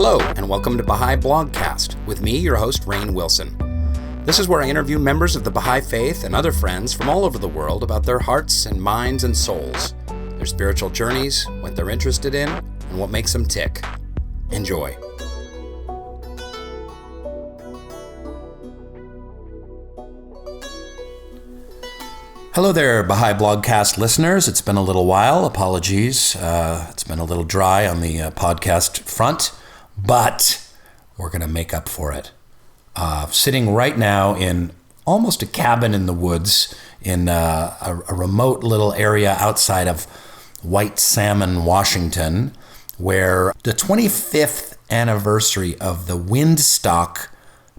Hello, and welcome to Baha'i Blogcast, with me, your host, Rainn Wilson. This is where I interview members of the Baha'i Faith and other friends from all over the world about their hearts and minds and souls, their spiritual journeys, what they're interested in, and what makes them tick. Enjoy. Hello there, Baha'i Blogcast listeners. It's been a little while. Apologies. It's been a little dry on the podcast front, but we're going to make up for it. Sitting right now in almost a cabin in the woods in a remote little area outside of White Salmon, Washington, where the 25th anniversary of the Windstock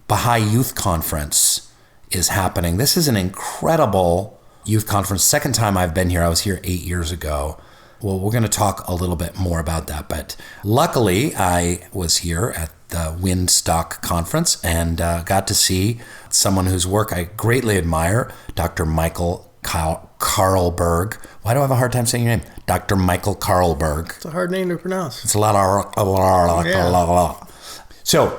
Baha'i Youth Conference is happening. This is an incredible youth conference. Second time I've been here. I was here 8 years ago. Well, we're going to talk a little bit more about that, but luckily I was here at the Windstock conference and got to see someone whose work I greatly admire, Dr. Michael Karlberg. Why do I have a hard time saying your name? Dr. Michael Karlberg. It's a hard name to pronounce. It's a lot of... So,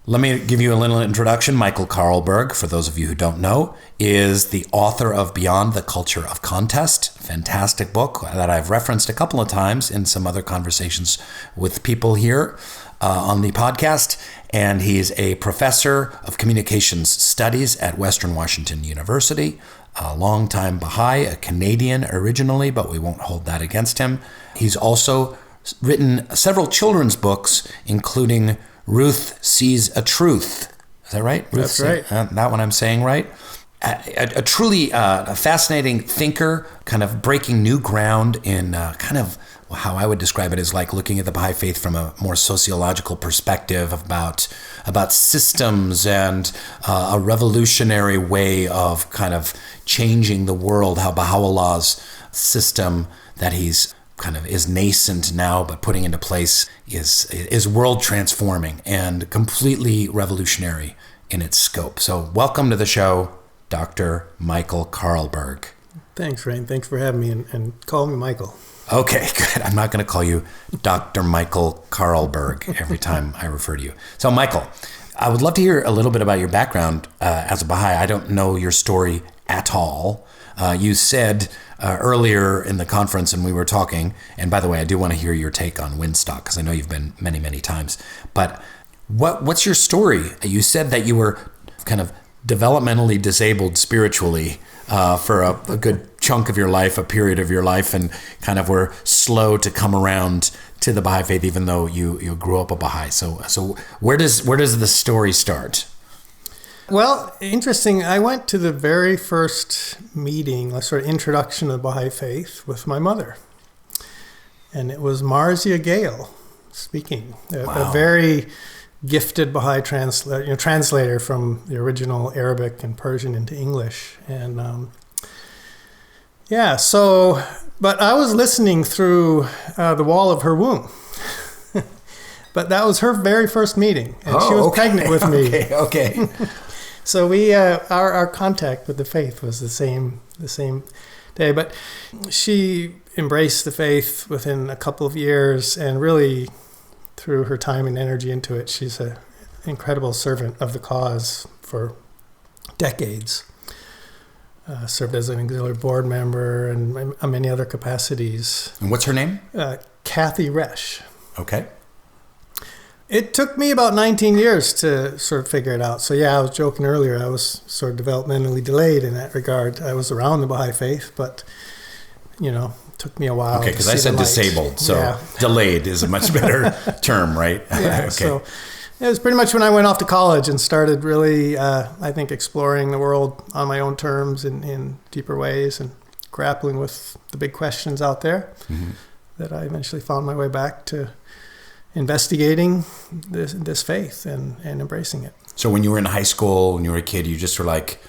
let me give you a little introduction. Michael Karlberg, for those of you who don't know, is the author of Beyond the Culture of Contest, fantastic book that I've referenced a couple of times in some other conversations with people here on the podcast. And he's a professor of communications studies at Western Washington University, a longtime Baha'i, a Canadian originally, but we won't hold that against him. He's also written several children's books, including Ruth Sees a Truth. Is that right? That's right. That one I'm saying right. A truly fascinating thinker, kind of breaking new ground in kind of how I would describe it is like looking at the Baha'i Faith from a more sociological perspective about systems and a revolutionary way of kind of changing the world, how Baha'u'llah's system that he's kind of is nascent now, but putting into place is world transforming and completely revolutionary in its scope. So welcome to the show, Dr. Michael Karlberg. Thanks, Rainn. Thanks for having me and call me Michael. Okay, good. I'm not going to call you Dr. Michael Karlberg every time I refer to you. So Michael, I would love to hear a little bit about your background as a Baha'i. I don't know your story at all. You said earlier in the conference, and we were talking, and by the way, I do want to hear your take on Windstock, because I know you've been many, many times, but what's your story? You said that you were kind of developmentally disabled spiritually for a good chunk of your life, a period of your life, and kind of were slow to come around to the Baha'i Faith, even though you grew up a Baha'i. So where does the story start? Well, interesting. I went to the very first meeting, a sort of introduction to the Baha'i Faith with my mother. And it was Marcia Gale speaking, a very gifted Baha'i translator from the original Arabic and Persian into English. And but I was listening through the wall of her womb. But that was her very first meeting, and she was pregnant with me. Okay. So we our contact with the faith was the same day, but she embraced the faith within a couple of years, and really threw her time and energy into it. She's an incredible servant of the cause for decades. Served as an auxiliary board member and many other capacities. And what's her name? Kathy Resch. Okay. It took me about 19 years to sort of figure it out. So yeah, I was joking earlier, I was sort of developmentally delayed in that regard. I was around the Baha'i Faith, but, it took me a while. Okay, because I said disabled, so delayed is a much better term, right? Yeah, okay. So it was pretty much when I went off to college and started really, I think, exploring the world on my own terms in deeper ways and grappling with the big questions out there that I eventually found my way back to investigating this faith and embracing it. So when you were in high school, when you were a kid, you just were like,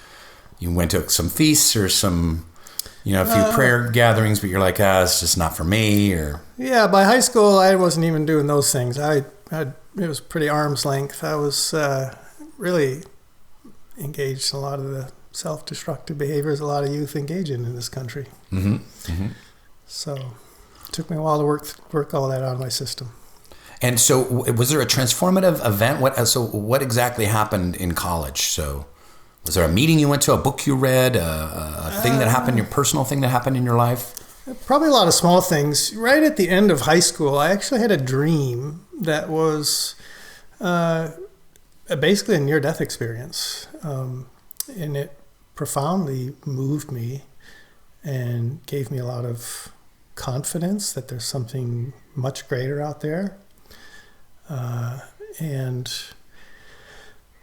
you went to some feasts or some, a few prayer gatherings, but you're like, it's just not for me, or... Yeah, by high school, I wasn't even doing those things. It was pretty arm's length. I was really engaged in a lot of the self-destructive behaviors a lot of youth engage in this country. So it took me a while to work all that out of my system. And so was there a transformative event? What exactly happened in college? So was there a meeting you went to, a book you read, a thing that happened, your personal thing that happened in your life? Probably a lot of small things. Right at the end of high school, I actually had a dream that was basically a near-death experience. And it profoundly moved me and gave me a lot of confidence that there's something much greater out there. And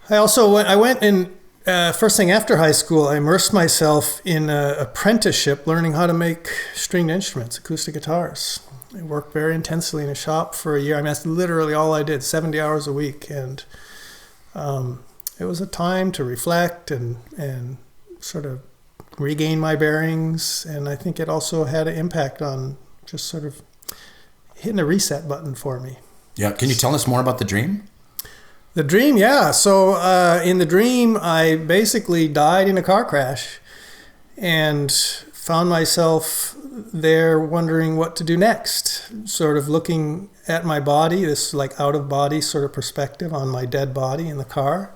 I went in, first thing after high school, I immersed myself in an apprenticeship learning how to make stringed instruments, acoustic guitars. I worked very intensely in a shop for a year. I mean, that's literally all I did, 70 hours a week. And it was a time to reflect and sort of regain my bearings. And I think it also had an impact on just sort of hitting a reset button for me. Yeah. Can you tell us more about the dream? The dream, yeah. So in the dream, I basically died in a car crash and found myself there wondering what to do next, sort of looking at my body, this like out-of-body sort of perspective on my dead body in the car.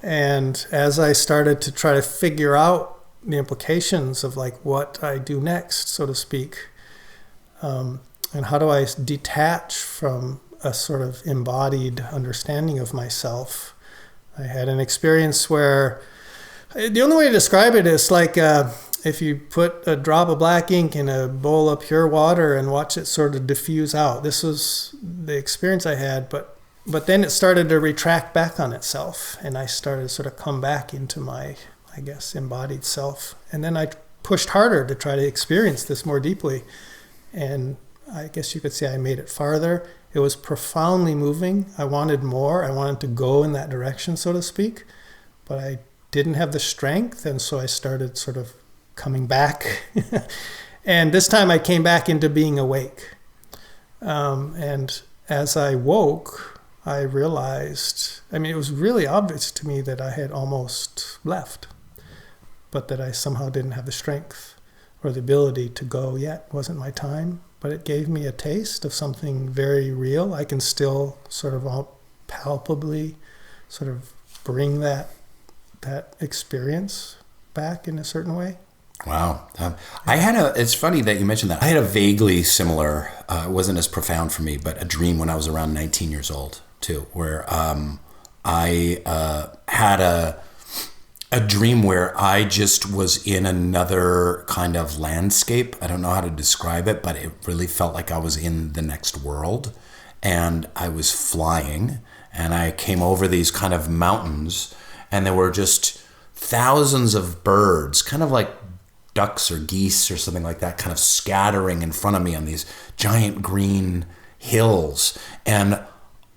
And as I started to try to figure out the implications of like what I do next, so to speak, and how do I detach from a sort of embodied understanding of myself. I had an experience where the only way to describe it is like if you put a drop of black ink in a bowl of pure water and watch it sort of diffuse out. This was the experience I had, but then it started to retract back on itself, and I started to sort of come back into my, I guess, embodied self. And then I pushed harder to try to experience this more deeply, and I guess you could say I made it farther. It was profoundly moving. I wanted more. I wanted to go in that direction, so to speak, but I didn't have the strength, and so I started sort of coming back. And this time I came back into being awake. And as I woke, I realized, I mean, it was really obvious to me that I had almost left, but that I somehow didn't have the strength or the ability to go yet. It wasn't my time. But it gave me a taste of something very real. I can still sort of palpably sort of bring that experience back in a certain way. Wow. It's funny that you mentioned that. I had a vaguely similar, it wasn't as profound for me, but a dream when I was around 19 years old too, where I had a dream where I just was in another kind of landscape. I don't know how to describe it, but it really felt like I was in the next world, and I was flying, and I came over these kind of mountains, and there were just thousands of birds, kind of like ducks or geese or something like that, kind of scattering in front of me on these giant green hills. And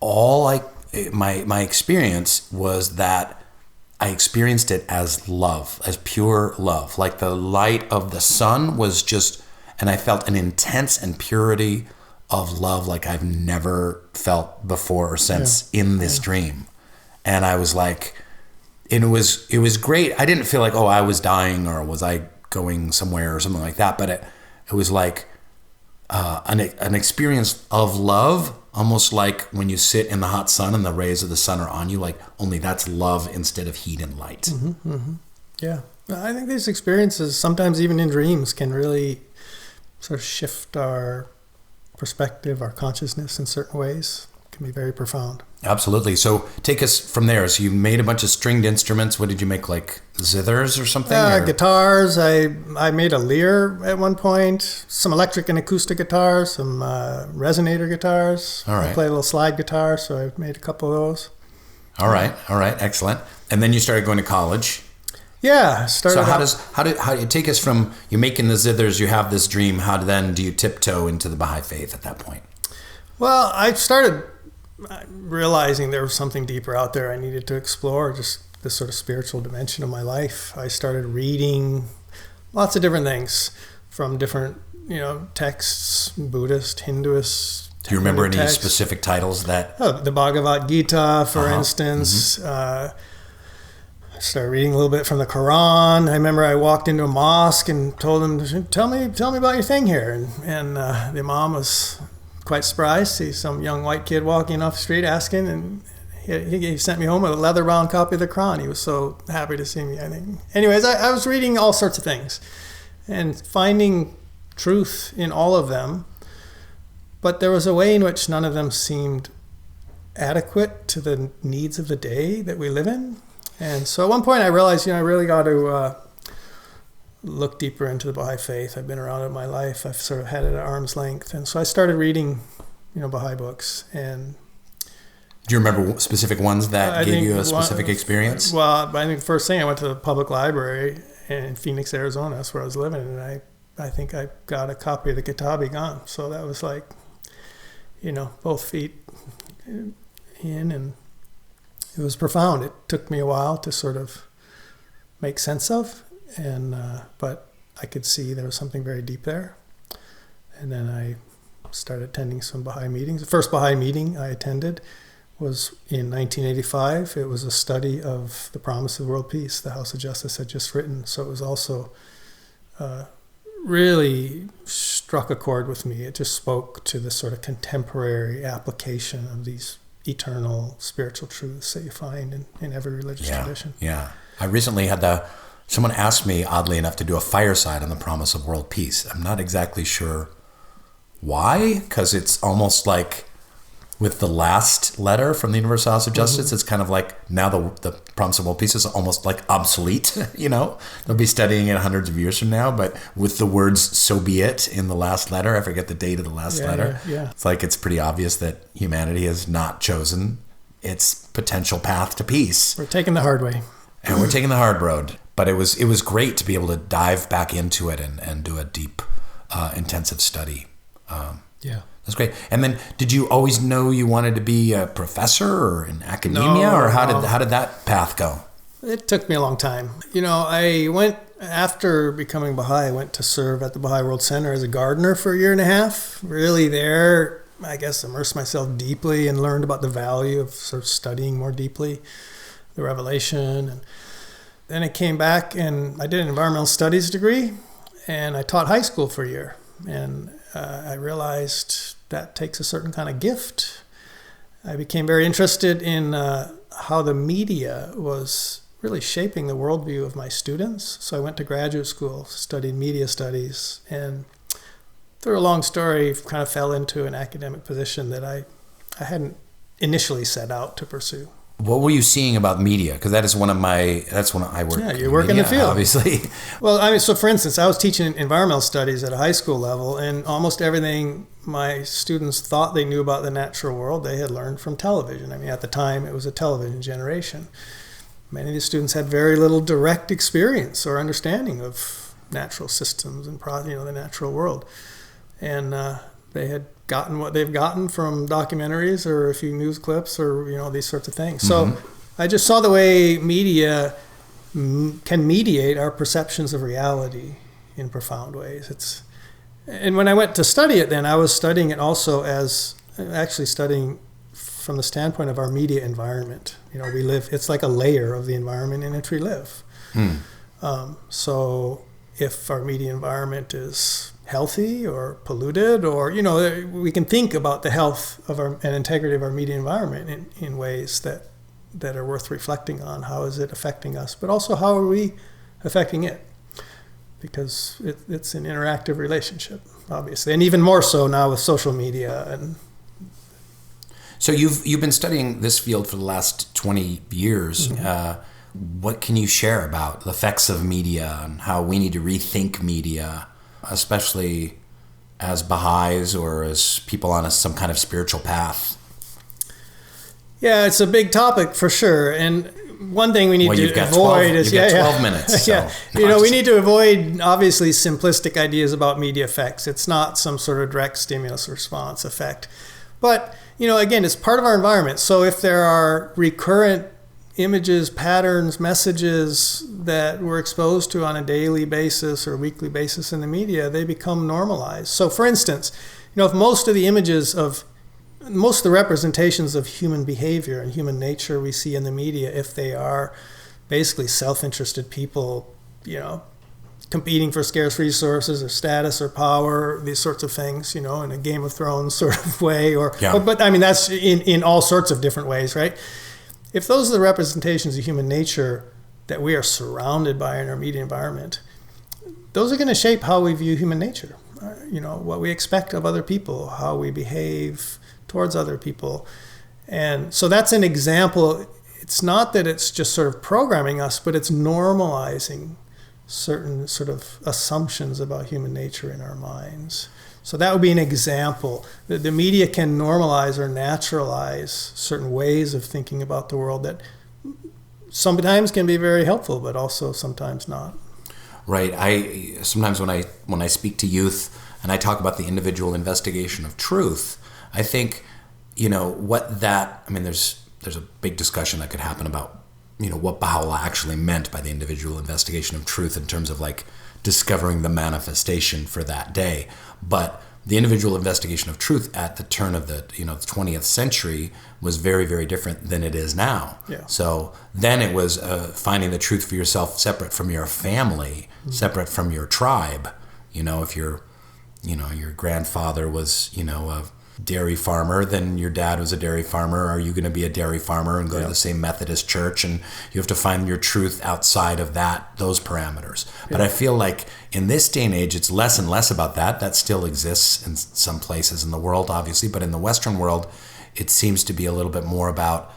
my experience was that I experienced it as love, as pure love. Like the light of the sun was just, and I felt an intense and purity of love like I've never felt before or since in this dream. And I was like, it was great. I didn't feel like, oh, I was dying or was I going somewhere or something like that. But it was like an experience of love, almost like when you sit in the hot sun and the rays of the sun are on you, like only that's love instead of heat and light. Mm-hmm, mm-hmm. Yeah. I think these experiences, sometimes even in dreams, can really sort of shift our perspective, our consciousness in certain ways. It can be very profound. Absolutely. So take us from there. So you made a bunch of stringed instruments. What did you make, like zithers or something? Guitars. I made a lyre at one point, some electric and acoustic guitars, some resonator guitars. All right. I play a little slide guitar, so I made a couple of those. All right. Excellent. And then you started going to college. Yeah. So how do you take us from you making the zithers, you have this dream, how then do you tiptoe into the Baha'i Faith at that point? Well, I started realizing there was something deeper out there I needed to explore, just this sort of spiritual dimension of my life. I started reading lots of different things from different, texts, Buddhist, Hinduist. Do you remember any specific titles that? Oh, the Bhagavad Gita, for instance. Mm-hmm. I started reading a little bit from the Quran. I remember I walked into a mosque and told him, tell me about your thing here. And the Imam was quite surprised, see some young white kid walking off the street asking, and he sent me home with a leather-bound copy of the Quran. He was so happy to see me, I think. Anyways, I was reading all sorts of things and finding truth in all of them, but there was a way in which none of them seemed adequate to the needs of the day that we live in. And so at one point I realized, I really got to look deeper into the Baha'i Faith. I've been around it my life. I've sort of had it at arm's length. And so I started reading, Baha'i books. And do you remember specific ones that gave you a specific experience? Well, I think the first thing, I went to the public library in Phoenix, Arizona. That's where I was living. And I think I got a copy of the Kitab-i-Gan. So that was like, both feet in, and it was profound. It took me a while to sort of make sense of, and but I could see there was something very deep there. And then I started attending some Baha'i meetings. The first Baha'i meeting I attended was in 1985. It was a study of the Promise of World Peace the House of Justice had just written. So it was also really struck a chord with me. It just spoke to the sort of contemporary application of these eternal spiritual truths that you find in every religious tradition. Yeah. I recently had someone asked me, oddly enough, to do a fireside on the Promise of World Peace. I'm not exactly sure why, because it's almost like with the last letter from the Universal House of Justice, it's kind of like now the Promise of World Peace is almost like obsolete, They'll be studying it hundreds of years from now, but with the words, so be it, in the last letter, I forget the date of the last letter. Yeah. It's like it's pretty obvious that humanity has not chosen its potential path to peace. We're taking the hard way. And we're taking the hard road. But it was great to be able to dive back into it and do a deep, intensive study. That's great. And then, did you always know you wanted to be a professor or in academia, or how did that path go? It took me a long time. I went, after becoming Baha'i, I went to serve at the Baha'i World Center as a gardener for a year and a half. Really there, I guess, immersed myself deeply and learned about the value of sort of studying more deeply the revelation. And then I came back and I did an environmental studies degree, and I taught high school for a year. And I realized that takes a certain kind of gift. I became very interested in how the media was really shaping the worldview of my students. So I went to graduate school, studied media studies, and through a long story, kind of fell into an academic position that I hadn't initially set out to pursue. What were you seeing about media? Because that's when I work. Yeah, you work in the field. Obviously. Well, so for instance, I was teaching environmental studies at a high school level, and almost everything my students thought they knew about the natural world, they had learned from television. At the time, it was a television generation. Many of the students had very little direct experience or understanding of natural systems and the natural world. And they had gotten what they've gotten from documentaries or a few news clips or these sorts of things. So I just saw the way media can mediate our perceptions of reality in profound ways. And when I went to study it, then I was studying it also as actually studying from the standpoint of our media environment. We live, it's like a layer of the environment in which we live. So if our media environment is healthy or polluted, or we can think about the health of and integrity of our media environment in ways that are worth reflecting on. How is it affecting us, but also how are we affecting it? Because it's an interactive relationship, obviously, and even more so now with social media. And so you've been studying this field for the last 20 years. What can you share about the effects of media and how we need to rethink media, especially as Baha'is or as people on some kind of spiritual path? Yeah, it's a big topic for sure. And one thing we need to avoid is... You've got 12 minutes. So. We need to avoid, obviously, simplistic ideas about media effects. It's not some sort of direct stimulus response effect. But, again, it's part of our environment. So if there are recurrent images, patterns, messages that we're exposed to on a daily basis or weekly basis in the media, they become normalized. So for instance, if most of the representations of human behavior and human nature we see in the media, if they are basically self-interested people, competing for scarce resources or status or power, these sorts of things, in a Game of Thrones sort of way, but I mean, that's in all sorts of different ways, right? If those are the representations of human nature that we are surrounded by in our media environment, those are going to shape how we view human nature, what we expect of other people, how we behave towards other people. And so that's an example. It's not that it's just sort of programming us, but it's normalizing certain sort of assumptions about human nature in our minds. So that would be an example. The media can normalize or naturalize certain ways of thinking about the world that sometimes can be very helpful, but also sometimes not. Right. I sometimes when I speak to youth and I talk about the individual investigation of truth, I think, there's a big discussion that could happen about, what Baha'u'llah actually meant by the individual investigation of truth in terms of like discovering the manifestation for that day. But the individual investigation of truth at the turn of the 20th century was very, very different than it is now. Yeah. So then it was finding the truth for yourself separate from your family, separate from your tribe. If your grandfather was, a dairy farmer, then your dad was a dairy farmer. Are you going to be a dairy farmer and go to the same Methodist church? And you have to find your truth outside of those parameters. Yeah. But I feel like in this day and age, it's less and less about that. That still exists in some places in the world, obviously. But in the Western world, it seems to be a little bit more about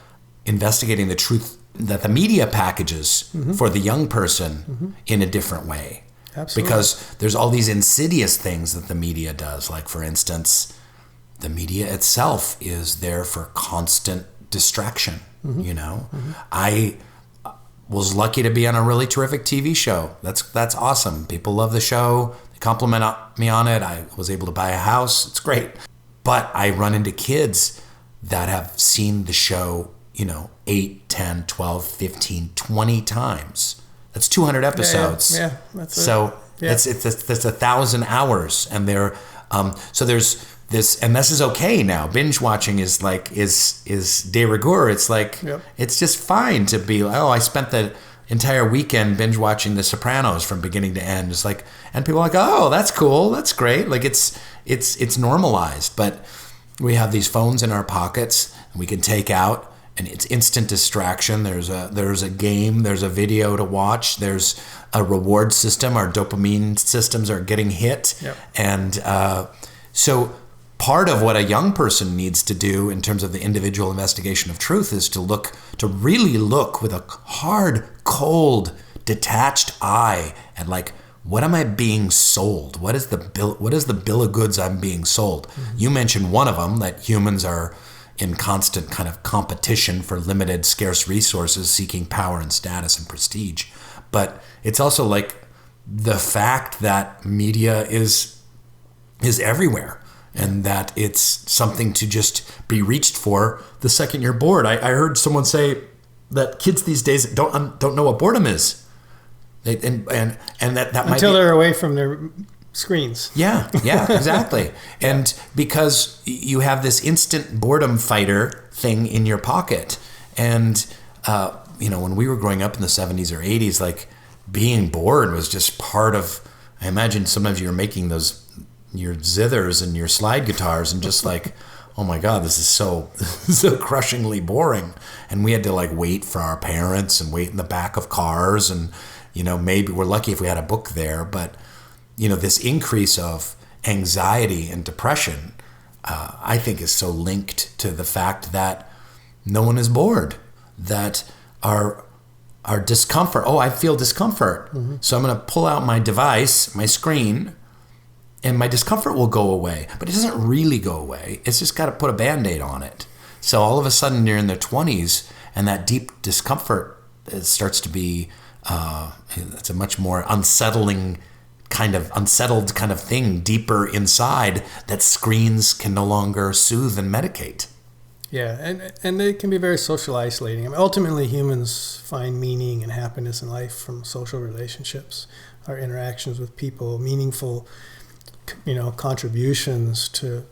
investigating the truth that the media packages for the young person in a different way. Absolutely. Because there's all these insidious things that the media does. Like, for instance, the media itself is there for constant distraction. I was lucky to be on a really terrific TV show. That's awesome. People love the show. They compliment me on it. I was able to buy a house. It's great. But I run into kids that have seen the show, 8, 10, 12, 15, 20 times. That's 200 episodes. Yeah, that's it. So it's 1,000 hours, and they're so there's this, and this is okay now. Binge watching is de rigueur. It's like it's just fine to be. I spent the entire weekend binge watching The Sopranos from beginning to end. It's like, and people are like, oh, that's cool, that's great. Like it's normalized, but we have these phones in our pockets, and we can take out. And it's instant distraction. There's a game. There's a video to watch. There's a reward system. Our dopamine systems are getting hit. Yep. And so part of what a young person needs to do in terms of the individual investigation of truth is to really look with a hard, cold, detached eye at like, what am I being sold? What is the bill of goods I'm being sold? You mentioned one of them, that humans are in constant kind of competition for limited, scarce resources, seeking power and status and prestige. But it's also like the fact that media is everywhere, and that it's something to just be reached for the second you're bored. I heard someone say that kids these days don't know what boredom is. And that might until they're away from their screens. Yeah, exactly. And because you have this instant boredom fighter thing in your pocket. And, when we were growing up in the 70s or 80s, like being bored was just part of, I imagine sometimes you were making your zithers and your slide guitars and just like, oh my God, this is so crushingly boring. And we had to like wait for our parents and wait in the back of cars. And, maybe we're lucky if we had a book there, but this increase of anxiety and depression, I think is so linked to the fact that no one is bored, that our discomfort, I feel discomfort. So I'm going to pull out my device, my screen, and my discomfort will go away. But it doesn't really go away. It's just got to put a Band-Aid on it. So all of a sudden you're in their 20s, and that deep discomfort starts to be, it's a much more unsettled kind of thing deeper inside that screens can no longer soothe and medicate. Yeah, and they can be very social isolating. I mean, ultimately, humans find meaning and happiness in life from social relationships, our interactions with people, meaningful, contributions to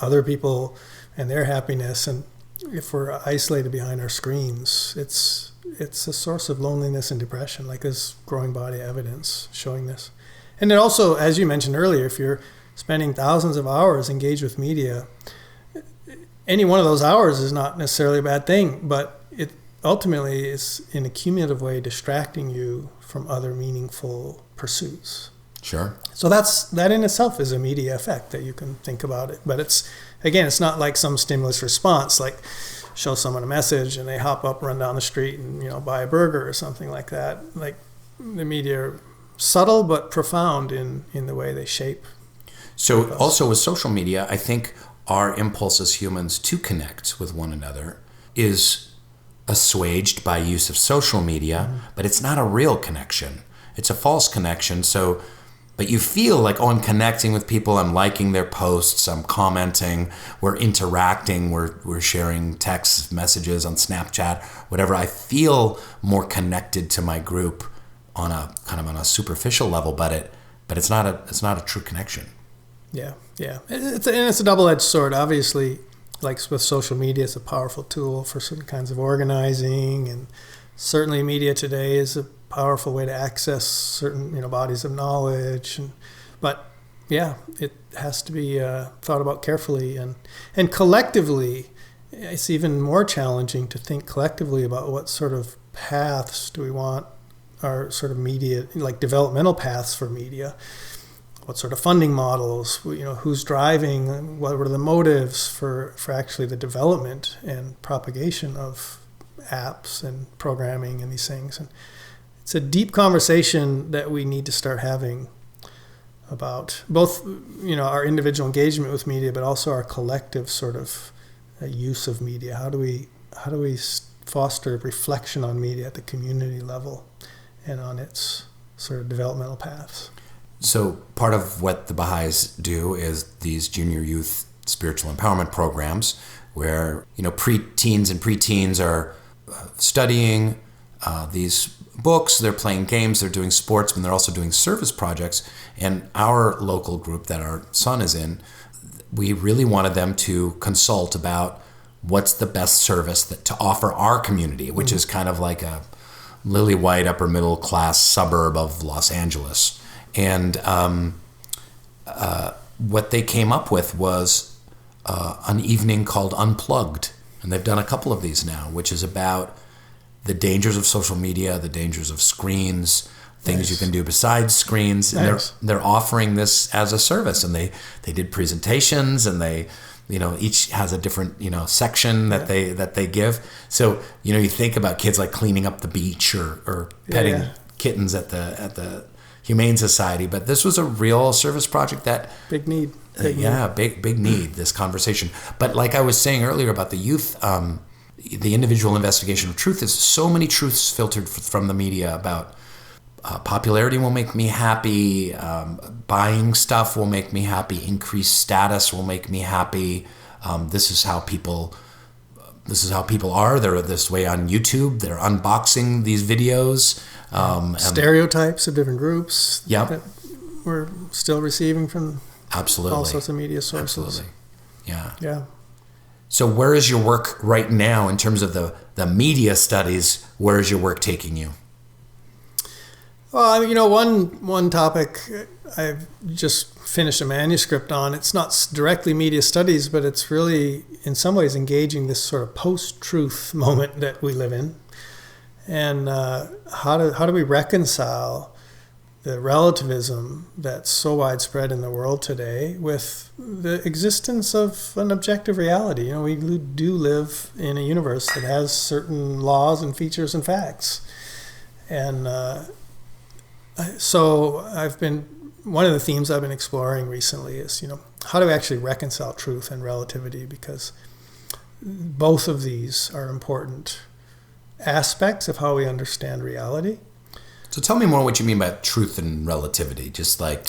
other people and their happiness. And if we're isolated behind our screens, it's a source of loneliness and depression, like there's growing body evidence showing this. And then also, as you mentioned earlier, if you're spending thousands of hours engaged with media, any one of those hours is not necessarily a bad thing, but it ultimately is in a cumulative way distracting you from other meaningful pursuits. Sure. So that in itself is a media effect that you can think about it. But it's not like some stimulus response, like show someone a message and they hop up, run down the street and, buy a burger or something like that. Like the media are subtle but profound in the way they shape. So also with social media, I think our impulse as humans to connect with one another is assuaged by use of social media, but it's not a real connection. It's a false connection. But you feel like, I'm connecting with people, I'm liking their posts, I'm commenting, we're interacting, we're sharing text messages on Snapchat, whatever. I feel more connected to my group on a kind of on a superficial level, but it's not a true connection. Yeah. It's a double-edged sword. Obviously, like with social media, it's a powerful tool for certain kinds of organizing, and certainly media today is a powerful way to access certain bodies of knowledge. But yeah, it has to be thought about carefully, and collectively. It's even more challenging to think collectively about what sort of paths do we want our sort of media, like developmental paths for media. What sort of funding models, who's driving, what were the motives for actually the development and propagation of apps and programming and these things. And it's a deep conversation that we need to start having about both, our individual engagement with media, but also our collective sort of use of media. How do we foster reflection on media at the community level and on its sort of developmental paths? So part of what the Baha'is do is these junior youth spiritual empowerment programs where, pre-teens and preteens are studying these books, they're playing games, they're doing sports, and they're also doing service projects. And our local group that our son is in, we really wanted them to consult about what's the best service to offer our community, which is kind of like a lily white upper middle class suburb of Los Angeles. And what they came up with was an evening called Unplugged. And they've done a couple of these now, which is about the dangers of social media, the dangers of screens, things you can do besides screens. And they're offering this as a service. And they did presentations, and they, each has a different, section that they give. So, you think about kids like cleaning up the beach or petting kittens at the Humane Society, but this was a real service project that big need. Big need, this conversation. But like I was saying earlier about the youth, the individual investigation of truth is so many truths filtered from the media about popularity will make me happy, buying stuff will make me happy, increased status will make me happy. This is how people are. They're this way on YouTube. They're unboxing these videos. Stereotypes of different groups that we're still receiving from absolutely all sorts of media sources. Absolutely. Yeah. So where is your work right now in terms of the media studies? Where is your work taking you? Well, one topic I've just finished a manuscript on. It's not directly media studies, but it's really in some ways engaging this sort of post-truth moment that we live in. And how do we reconcile the relativism that's so widespread in the world today with the existence of an objective reality? We do live in a universe that has certain laws and features and facts. And so one of the themes I've been exploring recently is, how do we actually reconcile truth and relativity? Because both of these are important aspects of how we understand reality. So tell me more what you mean by truth and relativity. Just like,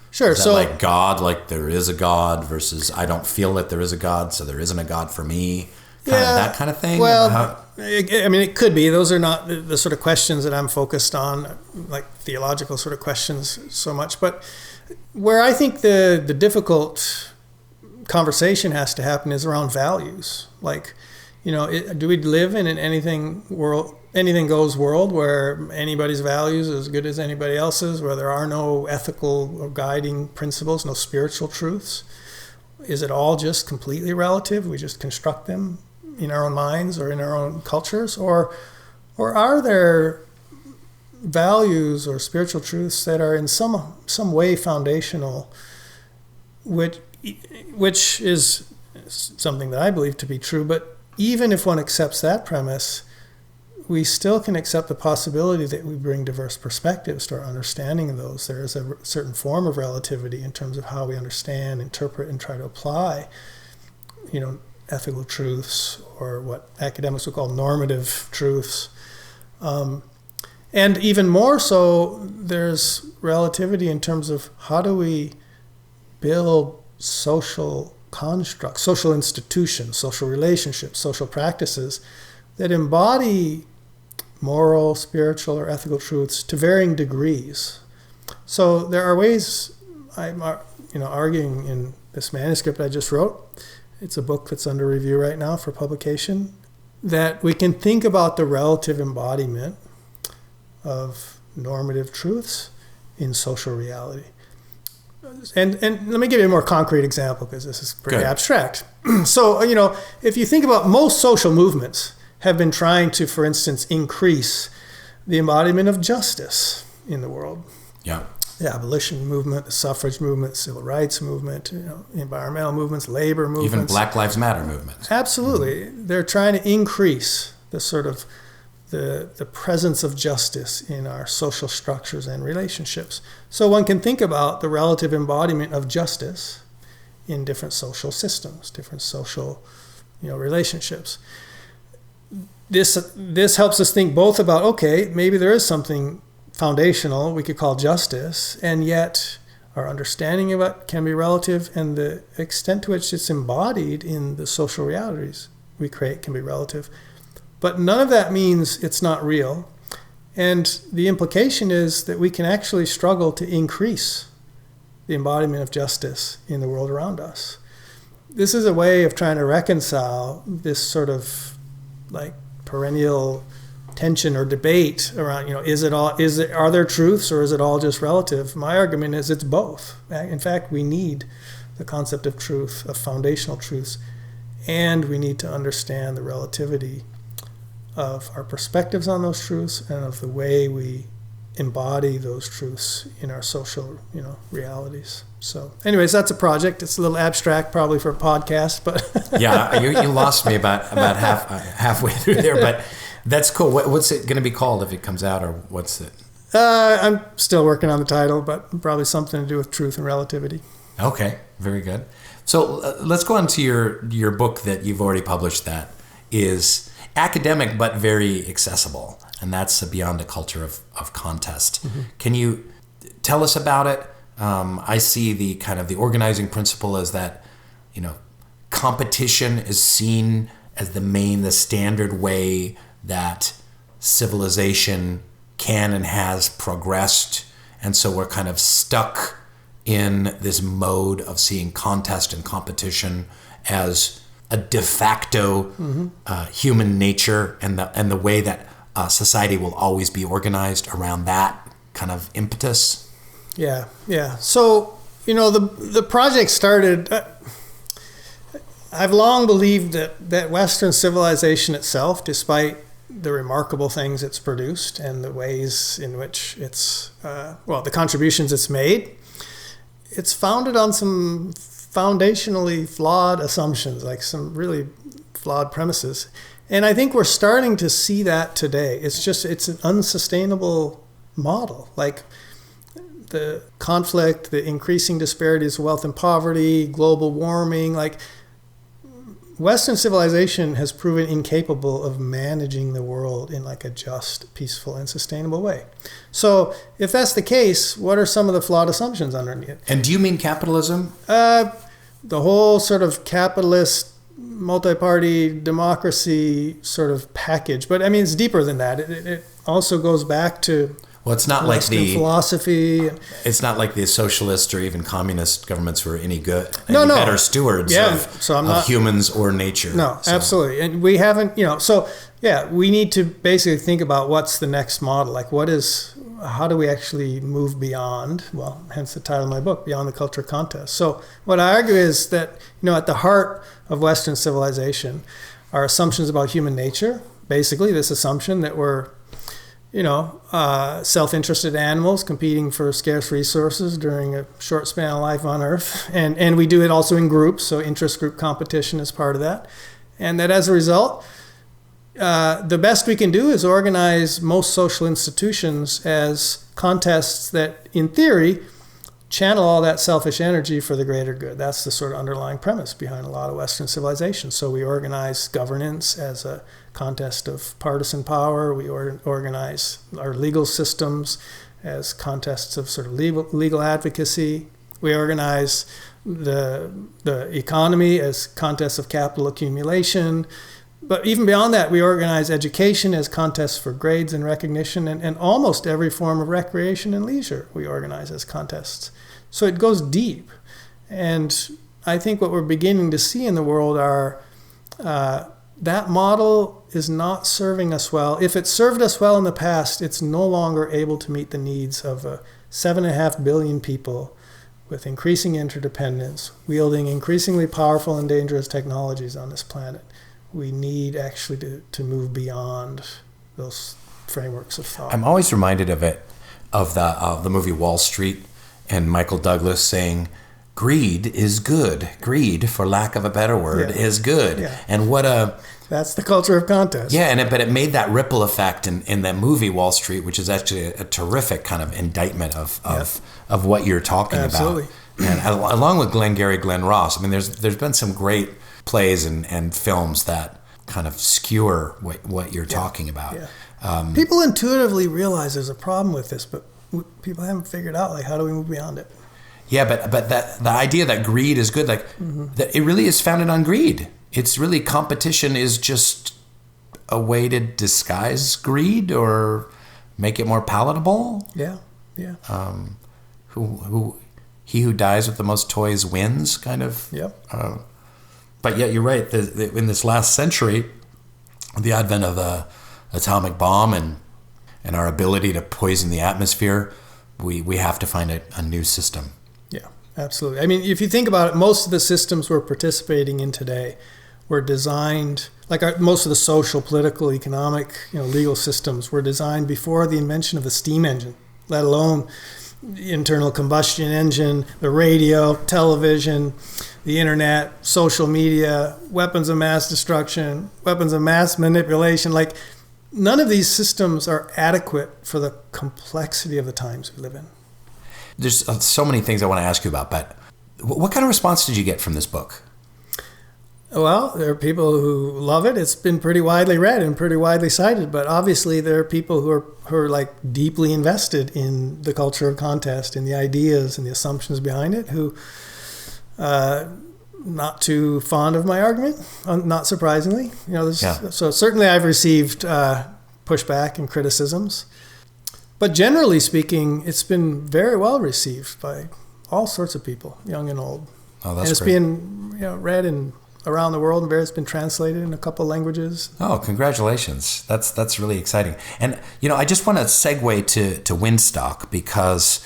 sure. So like God, like there is a God versus I don't feel that there is a God, so there isn't a God for me. That kind of thing. Well, it could be. Those are not the sort of questions that I'm focused on, like theological sort of questions so much. But where I think the difficult conversation has to happen is around values. Like, do we live in an anything world anything goes world where anybody's values are as good as anybody else's, where there are no ethical or guiding principles, no spiritual truths? Is it all just completely relative? We just construct them in our own minds or in our own cultures? Or are there values or spiritual truths that are in some way foundational, which is something that I believe to be true, but even if one accepts that premise, we still can accept the possibility that we bring diverse perspectives to our understanding of those. There is a certain form of relativity in terms of how we understand, interpret, and try to apply, ethical truths, or what academics would call normative truths. And even more so, there's relativity in terms of how do we build social constructs, social institutions, social relationships, social practices that embody moral, spiritual, or ethical truths to varying degrees. So there are ways, I'm arguing in this manuscript I just wrote, it's a book that's under review right now for publication, that we can think about the relative embodiment of normative truths in social reality. And let me give you a more concrete example, because this is pretty abstract. So, if you think about most social movements have been trying to, for instance, increase the embodiment of justice in the world. Yeah. The abolition movement, the suffrage movement, civil rights movement, environmental movements, labor movements. Even Black Lives Matter movements. Absolutely. Mm-hmm. They're trying to increase the sort of the presence of justice in our social structures and relationships. So one can think about the relative embodiment of justice in different social systems, different social, relationships. This helps us think both about, okay, maybe there is something foundational we could call justice, and yet our understanding of it can be relative, and the extent to which it's embodied in the social realities we create can be relative. But none of that means it's not real. And the implication is that we can actually struggle to increase the embodiment of justice in the world around us. This is a way of trying to reconcile this sort of like perennial tension or debate around, are there truths or is it all just relative? My argument is it's both. In fact, we need the concept of truth, of foundational truths, and we need to understand the relativity of our perspectives on those truths and of the way we embody those truths in our social, realities. So anyways, that's a project. It's a little abstract probably for a podcast, but yeah, you lost me about halfway through there, but that's cool. What's it going to be called if it comes out, or what's it? I'm still working on the title, but probably something to do with truth and relativity. Okay, very good. So let's go on to your book that you've already published that is academic but very accessible, and that's Beyond a Culture of Contest. Mm-hmm. Can you tell us about it? I see the kind of the organizing principle is that, competition is seen as the standard way that civilization can and has progressed, and so we're kind of stuck in this mode of seeing contest and competition as a de facto human nature, and the way that society will always be organized around that kind of impetus. Yeah. So, the project started. I've long believed that Western civilization itself, despite the remarkable things it's produced and the ways in which the contributions it's made, it's founded on some foundationally flawed assumptions, like some really flawed premises. And I think we're starting to see that today. It's an unsustainable model. Like the conflict, the increasing disparities of wealth and poverty, global warming, like Western civilization has proven incapable of managing the world in like a just, peaceful, and sustainable way. So if that's the case, what are some of the flawed assumptions underneath it? And do you mean capitalism? The whole sort of capitalist, multi-party democracy sort of package. But I mean, it's deeper than that. It also goes back to... Well, it's not like Western philosophy. It's not like the socialist or even communist governments were any good, No. better stewards of humans or nature. No, absolutely. And we haven't, we need to basically think about what's the next model. Like how do we actually move beyond, well, hence the title of my book, Beyond the Culture of Contest. So what I argue is that, at the heart of Western civilization are assumptions about human nature. Basically, this assumption that we're self-interested animals competing for scarce resources during a short span of life on Earth. And we do it also in groups, so interest group competition is part of that. And that as a result, the best we can do is organize most social institutions as contests that, in theory, channel all that selfish energy for the greater good. That's the sort of underlying premise behind a lot of Western civilization. So we organize governance as a contest of partisan power. We organize our legal systems as contests of sort of legal advocacy. We organize the economy as contests of capital accumulation. But even beyond that, we organize education as contests for grades and recognition, and almost every form of recreation and leisure we organize as contests. So it goes deep. And I think what we're beginning to see in the world are that model is not serving us well. If it served us well in the past, it's no longer able to meet the needs of 7.5 billion people with increasing interdependence, wielding increasingly powerful and dangerous technologies on this planet. We need actually to move beyond those frameworks of thought. I'm always reminded of the movie Wall Street and Michael Douglas saying, greed is good. Greed, for lack of a better word, is good. Yeah. And that's the culture of contest. Yeah, but it made that ripple effect in that movie Wall Street, which is actually a terrific kind of indictment of what you're talking Absolutely. about. And along with Glenn Ross, I mean, there's been some great plays and films that kind of skewer what you're talking about. Yeah. People intuitively realize there's a problem with this, but people haven't figured out, like, how do we move beyond it? Yeah, but the idea that greed is good, like, that it really is founded on greed. It's really, competition is just a way to disguise greed or make it more palatable. Yeah. He who dies with the most toys wins, kind of. Yep. But yet, you're right. In this last century, the advent of the atomic bomb and our ability to poison the atmosphere, we have to find a new system. Yeah, absolutely. I mean, if you think about it, most of the systems we're participating in today were designed, like most of the social, political, economic, legal systems were designed before the invention of the steam engine, let alone the internal combustion engine, the radio, television, the internet, social media, weapons of mass destruction, weapons of mass manipulation. Like, none of these systems are adequate for the complexity of the times we live in. There's so many things I want to ask you about, but what kind of response did you get from this book? Well, there are people who love it. It's been pretty widely read and pretty widely cited, but obviously there are people who are like deeply invested in the culture of contest, in the ideas and the assumptions behind it, who not too fond of my argument, not surprisingly. So certainly I've received pushback and criticisms, but generally speaking, it's been very well received by all sorts of people, young and old. Oh, that's and it's great. Been read in around the world, and it's been translated in a couple languages. Oh, congratulations. That's really exciting. And, I just want to segue to Windstock because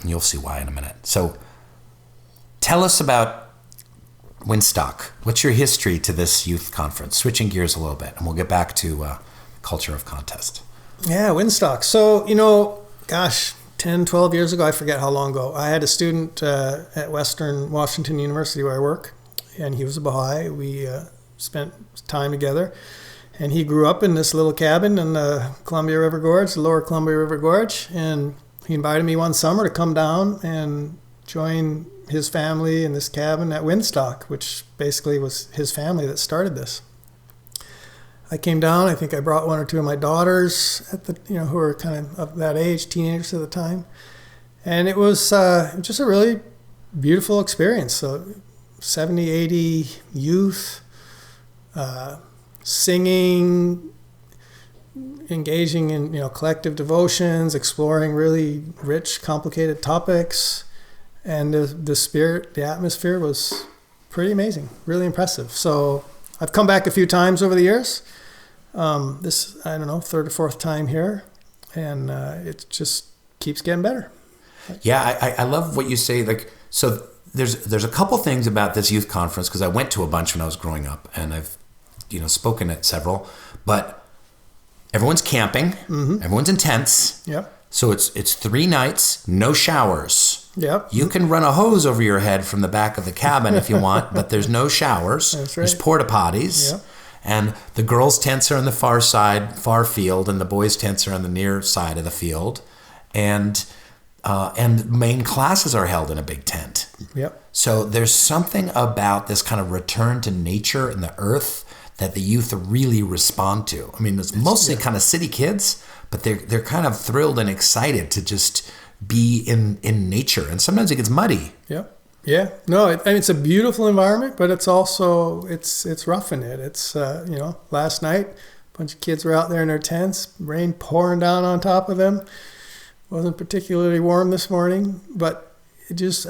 you'll see why in a minute. So tell us about Windstock. What's your history to this youth conference? Switching gears a little bit, and we'll get back to culture of contest. Yeah, Windstock. So, 10, 12 years ago, I forget how long ago, I had a student at Western Washington University where I work, and he was a Baha'i. We spent time together, and he grew up in this little cabin in the Columbia River Gorge, the lower Columbia River Gorge, and he invited me one summer to come down and join his family in this cabin at Windstock, which basically was his family that started this. I came down. I think I brought one or two of my daughters who were kind of that age, teenagers at the time, and it was just a really beautiful experience. So 70, 80 youth singing, engaging in, collective devotions, exploring really rich, complicated topics. And the spirit, the atmosphere was pretty amazing, really impressive. So I've come back a few times over the years. This, I don't know, third or fourth time here. And it just keeps getting better. Yeah, I love what you say. Like, so there's a couple things about this youth conference, because I went to a bunch when I was growing up, and I've, spoken at several. But everyone's camping. Mm-hmm. Everyone's in tents. Yep. So it's 3 nights, no showers. Yep. You can run a hose over your head from the back of the cabin if you want, but there's no showers. That's right. There's porta potties. Yep. And the girls' tents are on the far field, and the boys' tents are on the near side of the field. And main classes are held in a big tent. Yep. So there's something about this kind of return to nature and the earth that the youth really respond to. I mean, it's mostly kind of city kids, but they're kind of thrilled and excited to just be in nature. And sometimes it gets muddy. Yep. Yeah. No, it's a beautiful environment, but it's also, it's rough in it. It's, last night, a bunch of kids were out there in their tents, rain pouring down on top of them. Wasn't particularly warm this morning, but it just,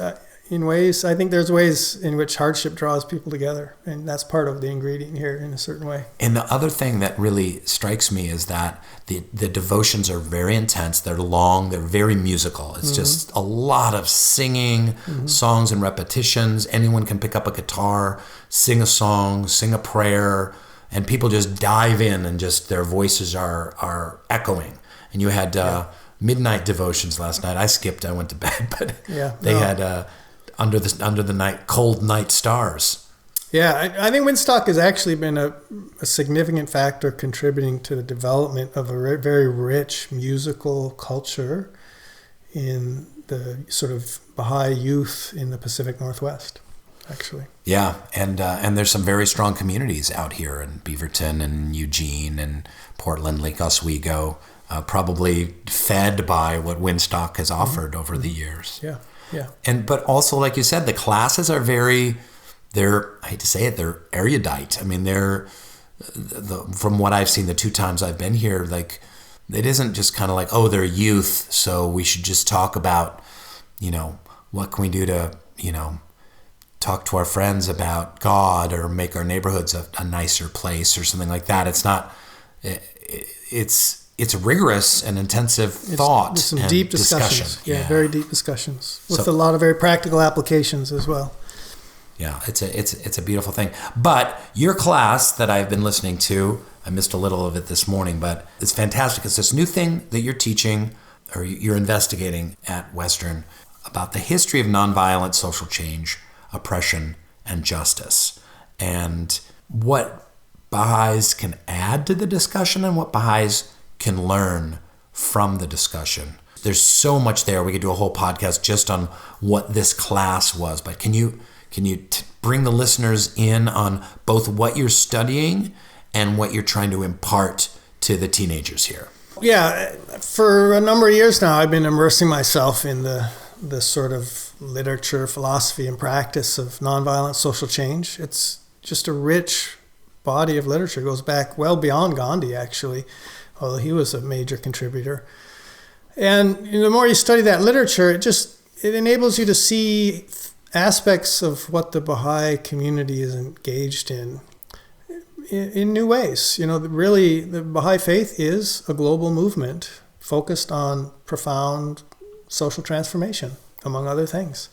in ways, I think there's ways in which hardship draws people together, and that's part of the ingredient here in a certain way. And the other thing that really strikes me is that the devotions are very intense. They're long. They're very musical. It's just a lot of singing, songs and repetitions. Anyone can pick up a guitar, sing a song, sing a prayer, and people just dive in, and just their voices are echoing. And you had midnight devotions last night. I skipped. I went to bed, but they had under the night, cold night stars. Yeah, I think Windstock has actually been a significant factor contributing to the development of a very rich musical culture in the sort of Baha'i youth in the Pacific Northwest, actually. Yeah, and there's some very strong communities out here in Beaverton and Eugene and Portland, Lake Oswego, probably fed by what Windstock has offered over the years. Yeah, yeah. But also, like you said, the classes are I hate to say it, they're erudite. I mean, from what I've seen the 2 times I've been here, like, it isn't just kind of like, oh, they're youth, so we should just talk about, what can we do to, talk to our friends about God or make our neighborhoods a nicer place or something like that. It's not, it's rigorous and intensive thought. There's some and deep discussions. Yeah, very deep discussions with a lot of very practical applications as well. Yeah, it's a beautiful thing. But your class that I've been listening to, I missed a little of it this morning, but it's fantastic. It's this new thing that you're teaching, or you're investigating at Western, about the history of nonviolent social change, oppression, and justice, and what Baha'is can add to the discussion and what Baha'is can learn from the discussion. There's so much there. We could do a whole podcast just on what this class was, but can you bring the listeners in on both what you're studying and what you're trying to impart to the teenagers here? Yeah, for a number of years now, I've been immersing myself in the sort of literature, philosophy, and practice of nonviolent social change. It's just a rich body of literature. It goes back well beyond Gandhi, actually, although he was a major contributor. And the more you study that literature, it enables you to see aspects of what the Baha'i community is engaged in new ways. Really, the Baha'i Faith is a global movement focused on profound social transformation, among other things.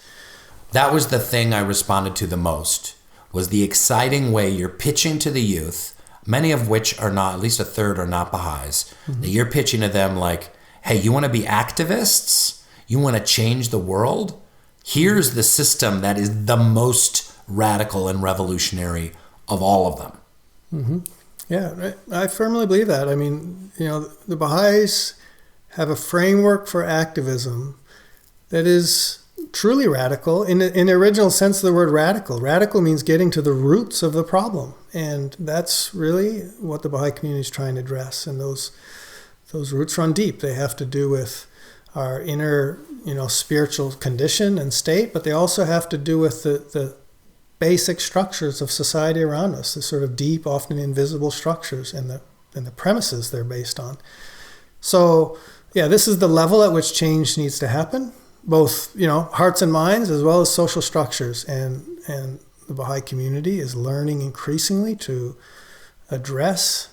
That was the thing I responded to the most, was the exciting way you're pitching to the youth, many of which are not, at least a third are not Baha'is, that you're pitching to them like, hey, you want to be activists? You want to change the world? Here's the system that is the most radical and revolutionary of all of them. Mm-hmm. Yeah, I firmly believe that. I mean, the Baha'is have a framework for activism that is truly radical in the original sense of the word radical. Radical means getting to the roots of the problem. And that's really what the Baha'i community is trying to address. And those roots run deep. They have to do with our inner, spiritual condition and state, but they also have to do with the basic structures of society around us, the sort of deep, often invisible structures, and the the premises they're based on. So, yeah, this is the level at which change needs to happen, both, hearts and minds as well as social structures. And the Baha'i community is learning increasingly to address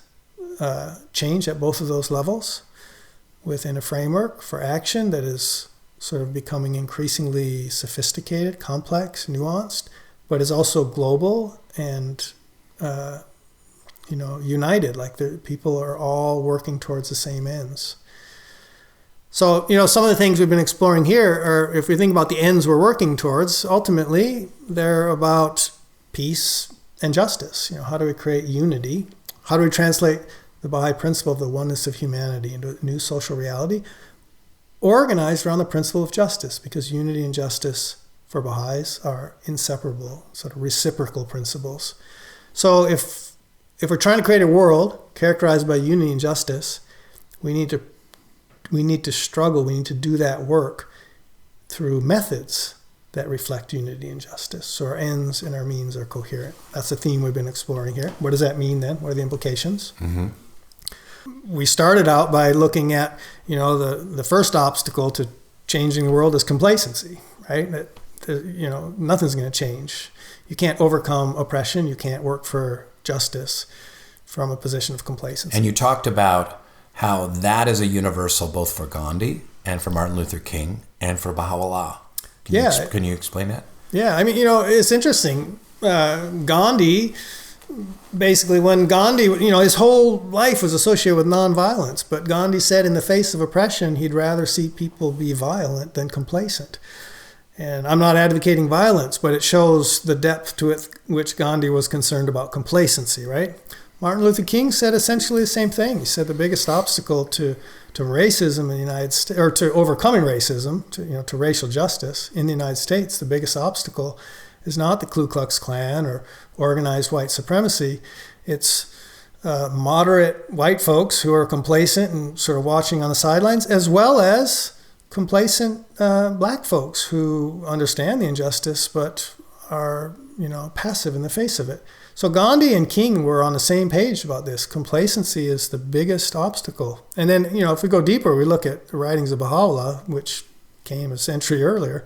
change at both of those levels within a framework for action that is sort of becoming increasingly sophisticated, complex, nuanced, but is also global and united. Like the people are all working towards the same ends. So, some of the things we've been exploring here are, if we think about the ends we're working towards, ultimately they're about peace and justice. How do we create unity? How do we translate the Baha'i principle of the oneness of humanity into a new social reality organized around the principle of justice? Because unity and justice for Baha'is are inseparable, sort of reciprocal principles. So if we're trying to create a world characterized by unity and justice, we need to struggle, we need to do that work through methods that reflect unity and justice. So our ends and our means are coherent. That's the theme we've been exploring here. What does that mean then? What are the implications? Mm-hmm. We started out by looking at, the first obstacle to changing the world is complacency, right? Nothing's going to change. You can't overcome oppression. You can't work for justice from a position of complacency. And you talked about how that is a universal both for Gandhi and for Martin Luther King and for Baha'u'llah. Can you explain that? Yeah, it's interesting. Gandhi, basically when Gandhi, his whole life was associated with nonviolence, but Gandhi said in the face of oppression, he'd rather see people be violent than complacent. And I'm not advocating violence, but it shows the depth to which Gandhi was concerned about complacency, right? Martin Luther King said essentially the same thing. He said the biggest obstacle to racism in the United States, or to overcoming racism, to racial justice in the United States, the biggest obstacle is not the Ku Klux Klan or organized white supremacy. It's moderate white folks who are complacent and sort of watching on the sidelines, as well as complacent black folks who understand the injustice but are, passive in the face of it. So Gandhi and King were on the same page about this. Complacency is the biggest obstacle. And then, if we go deeper, we look at the writings of Baha'u'llah, which came a century earlier.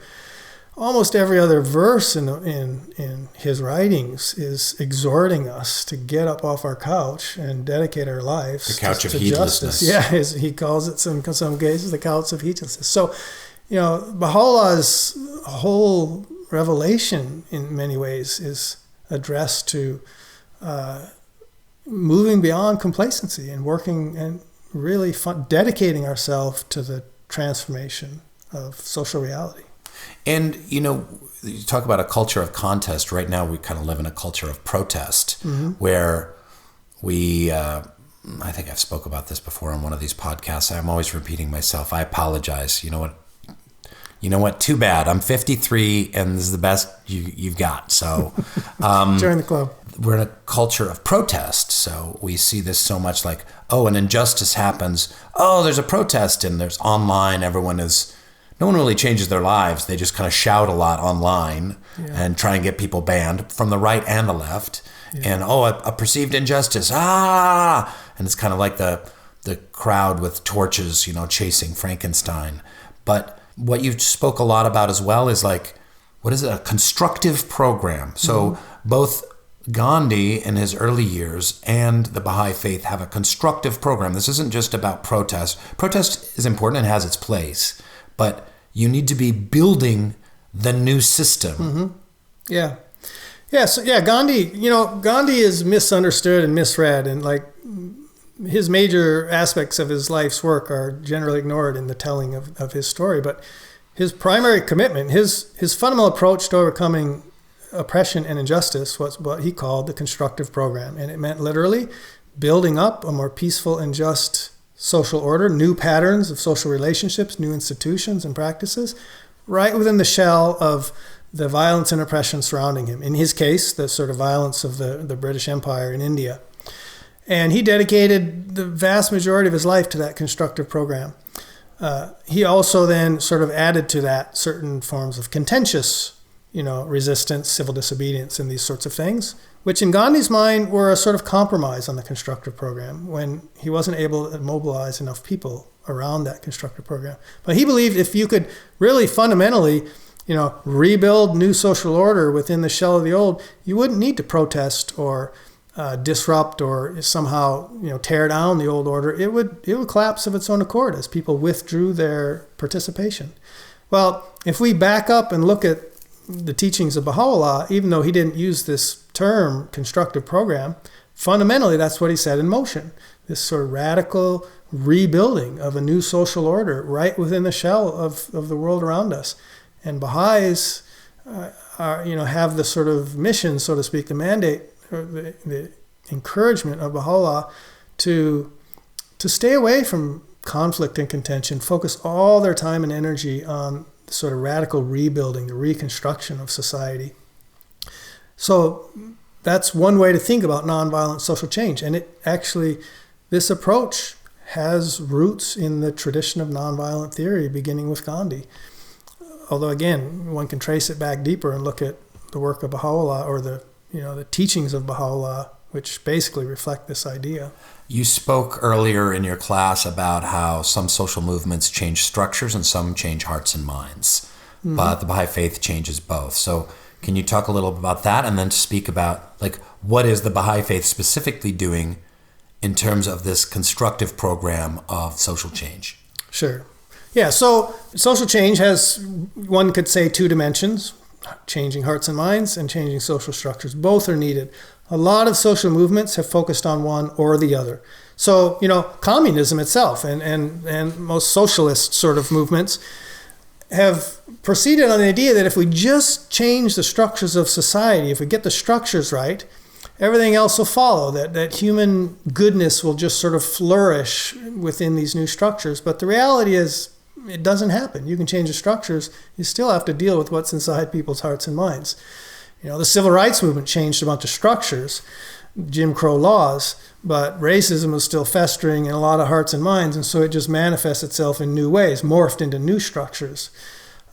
Almost every other verse in his writings is exhorting us to get up off our couch and dedicate our lives the couch to of heedlessness. Justice. Yeah, he calls it in some cases the couch of heedlessness. So, Baha'u'llah's whole revelation in many ways is addressed to moving beyond complacency and working and really dedicating ourselves to the transformation of social reality. And, you talk about a culture of contest. Right now, we kind of live in a culture of protest, mm-hmm. where we, I think I've spoke about this before on one of these podcasts. I'm always repeating myself. I apologize. You know what? Too bad. I'm 53, and this is the best you've got. So, join the club. We're in a culture of protest. So we see this so much like, an injustice happens. Oh, there's a protest, and there's online. No one really changes their lives. They just kind of shout a lot online and try and get people banned from the right and the left. Yeah. And, a perceived injustice. And it's kind of like the crowd with torches, chasing Frankenstein. But what you spoke a lot about as well is like, what is it? A constructive program. So both Gandhi in his early years and the Baha'i Faith have a constructive program. This isn't just about protest. Protest is important and has its place, but you need to be building the new system. Mm-hmm. Yeah. So Gandhi is misunderstood and misread, and like his major aspects of his life's work are generally ignored in the telling of his story. But his primary commitment, his fundamental approach to overcoming oppression and injustice was what he called the Constructive Program. And it meant literally building up a more peaceful and just social order, new patterns of social relationships, new institutions and practices, right within the shell of the violence and oppression surrounding him. In his case, the sort of violence of the British Empire in India. And he dedicated the vast majority of his life to that constructive program. He also then sort of added to that certain forms of contentious, resistance, civil disobedience, and these sorts of things, which in Gandhi's mind were a sort of compromise on the constructive program when he wasn't able to mobilize enough people around that constructive program. But he believed if you could really fundamentally, rebuild new social order within the shell of the old, you wouldn't need to protest or disrupt or somehow tear down the old order. It would collapse of its own accord as people withdrew their participation. Well, if we back up and look at the teachings of Baha'u'llah, even though he didn't use this term constructive program, fundamentally that's what he set in motion. This sort of radical rebuilding of a new social order right within the shell of the world around us. And Baha'is have the sort of mission, so to speak, the mandate, or the encouragement of Baha'u'llah to stay away from conflict and contention, focus all their time and energy on the sort of radical rebuilding, the reconstruction of society. So that's one way to think about nonviolent social change. And this approach has roots in the tradition of nonviolent theory, beginning with Gandhi. Although, again, one can trace it back deeper and look at the work of Baha'u'llah or the teachings of Baha'u'llah, which basically reflect this idea. You spoke earlier in your class about how some social movements change structures and some change hearts and minds, but the Baha'i Faith changes both. So can you talk a little about that and then speak about what is the Baha'i Faith specifically doing in terms of this constructive program of social change? Sure. Yeah, so social change has, one could say, two dimensions, changing hearts and minds and changing social structures. Both are needed. A lot of social movements have focused on one or the other. So, communism itself and most socialist sort of movements have proceeded on the idea that if we just change the structures of society, if we get the structures right, everything else will follow, that human goodness will just sort of flourish within these new structures. But the reality is, it doesn't happen. You can change the structures, you still have to deal with what's inside people's hearts and minds. The civil rights movement changed a bunch of structures, Jim Crow laws, but racism was still festering in a lot of hearts and minds, and so it just manifests itself in new ways, morphed into new structures.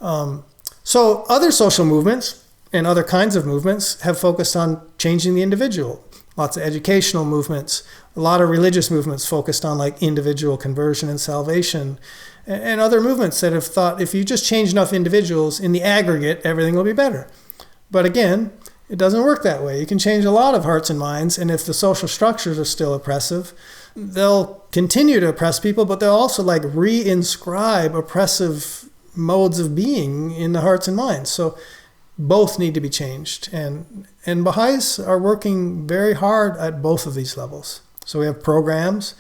So other social movements and other kinds of movements have focused on changing the individual. Lots of educational movements, a lot of religious movements focused on individual conversion and salvation, and other movements that have thought if you just change enough individuals, in the aggregate, everything will be better. But again, it doesn't work that way. You can change a lot of hearts and minds, and if the social structures are still oppressive, they'll continue to oppress people, but they'll also reinscribe oppressive modes of being in the hearts and minds. So both need to be changed. And Baha'is are working very hard at both of these levels. So we have programs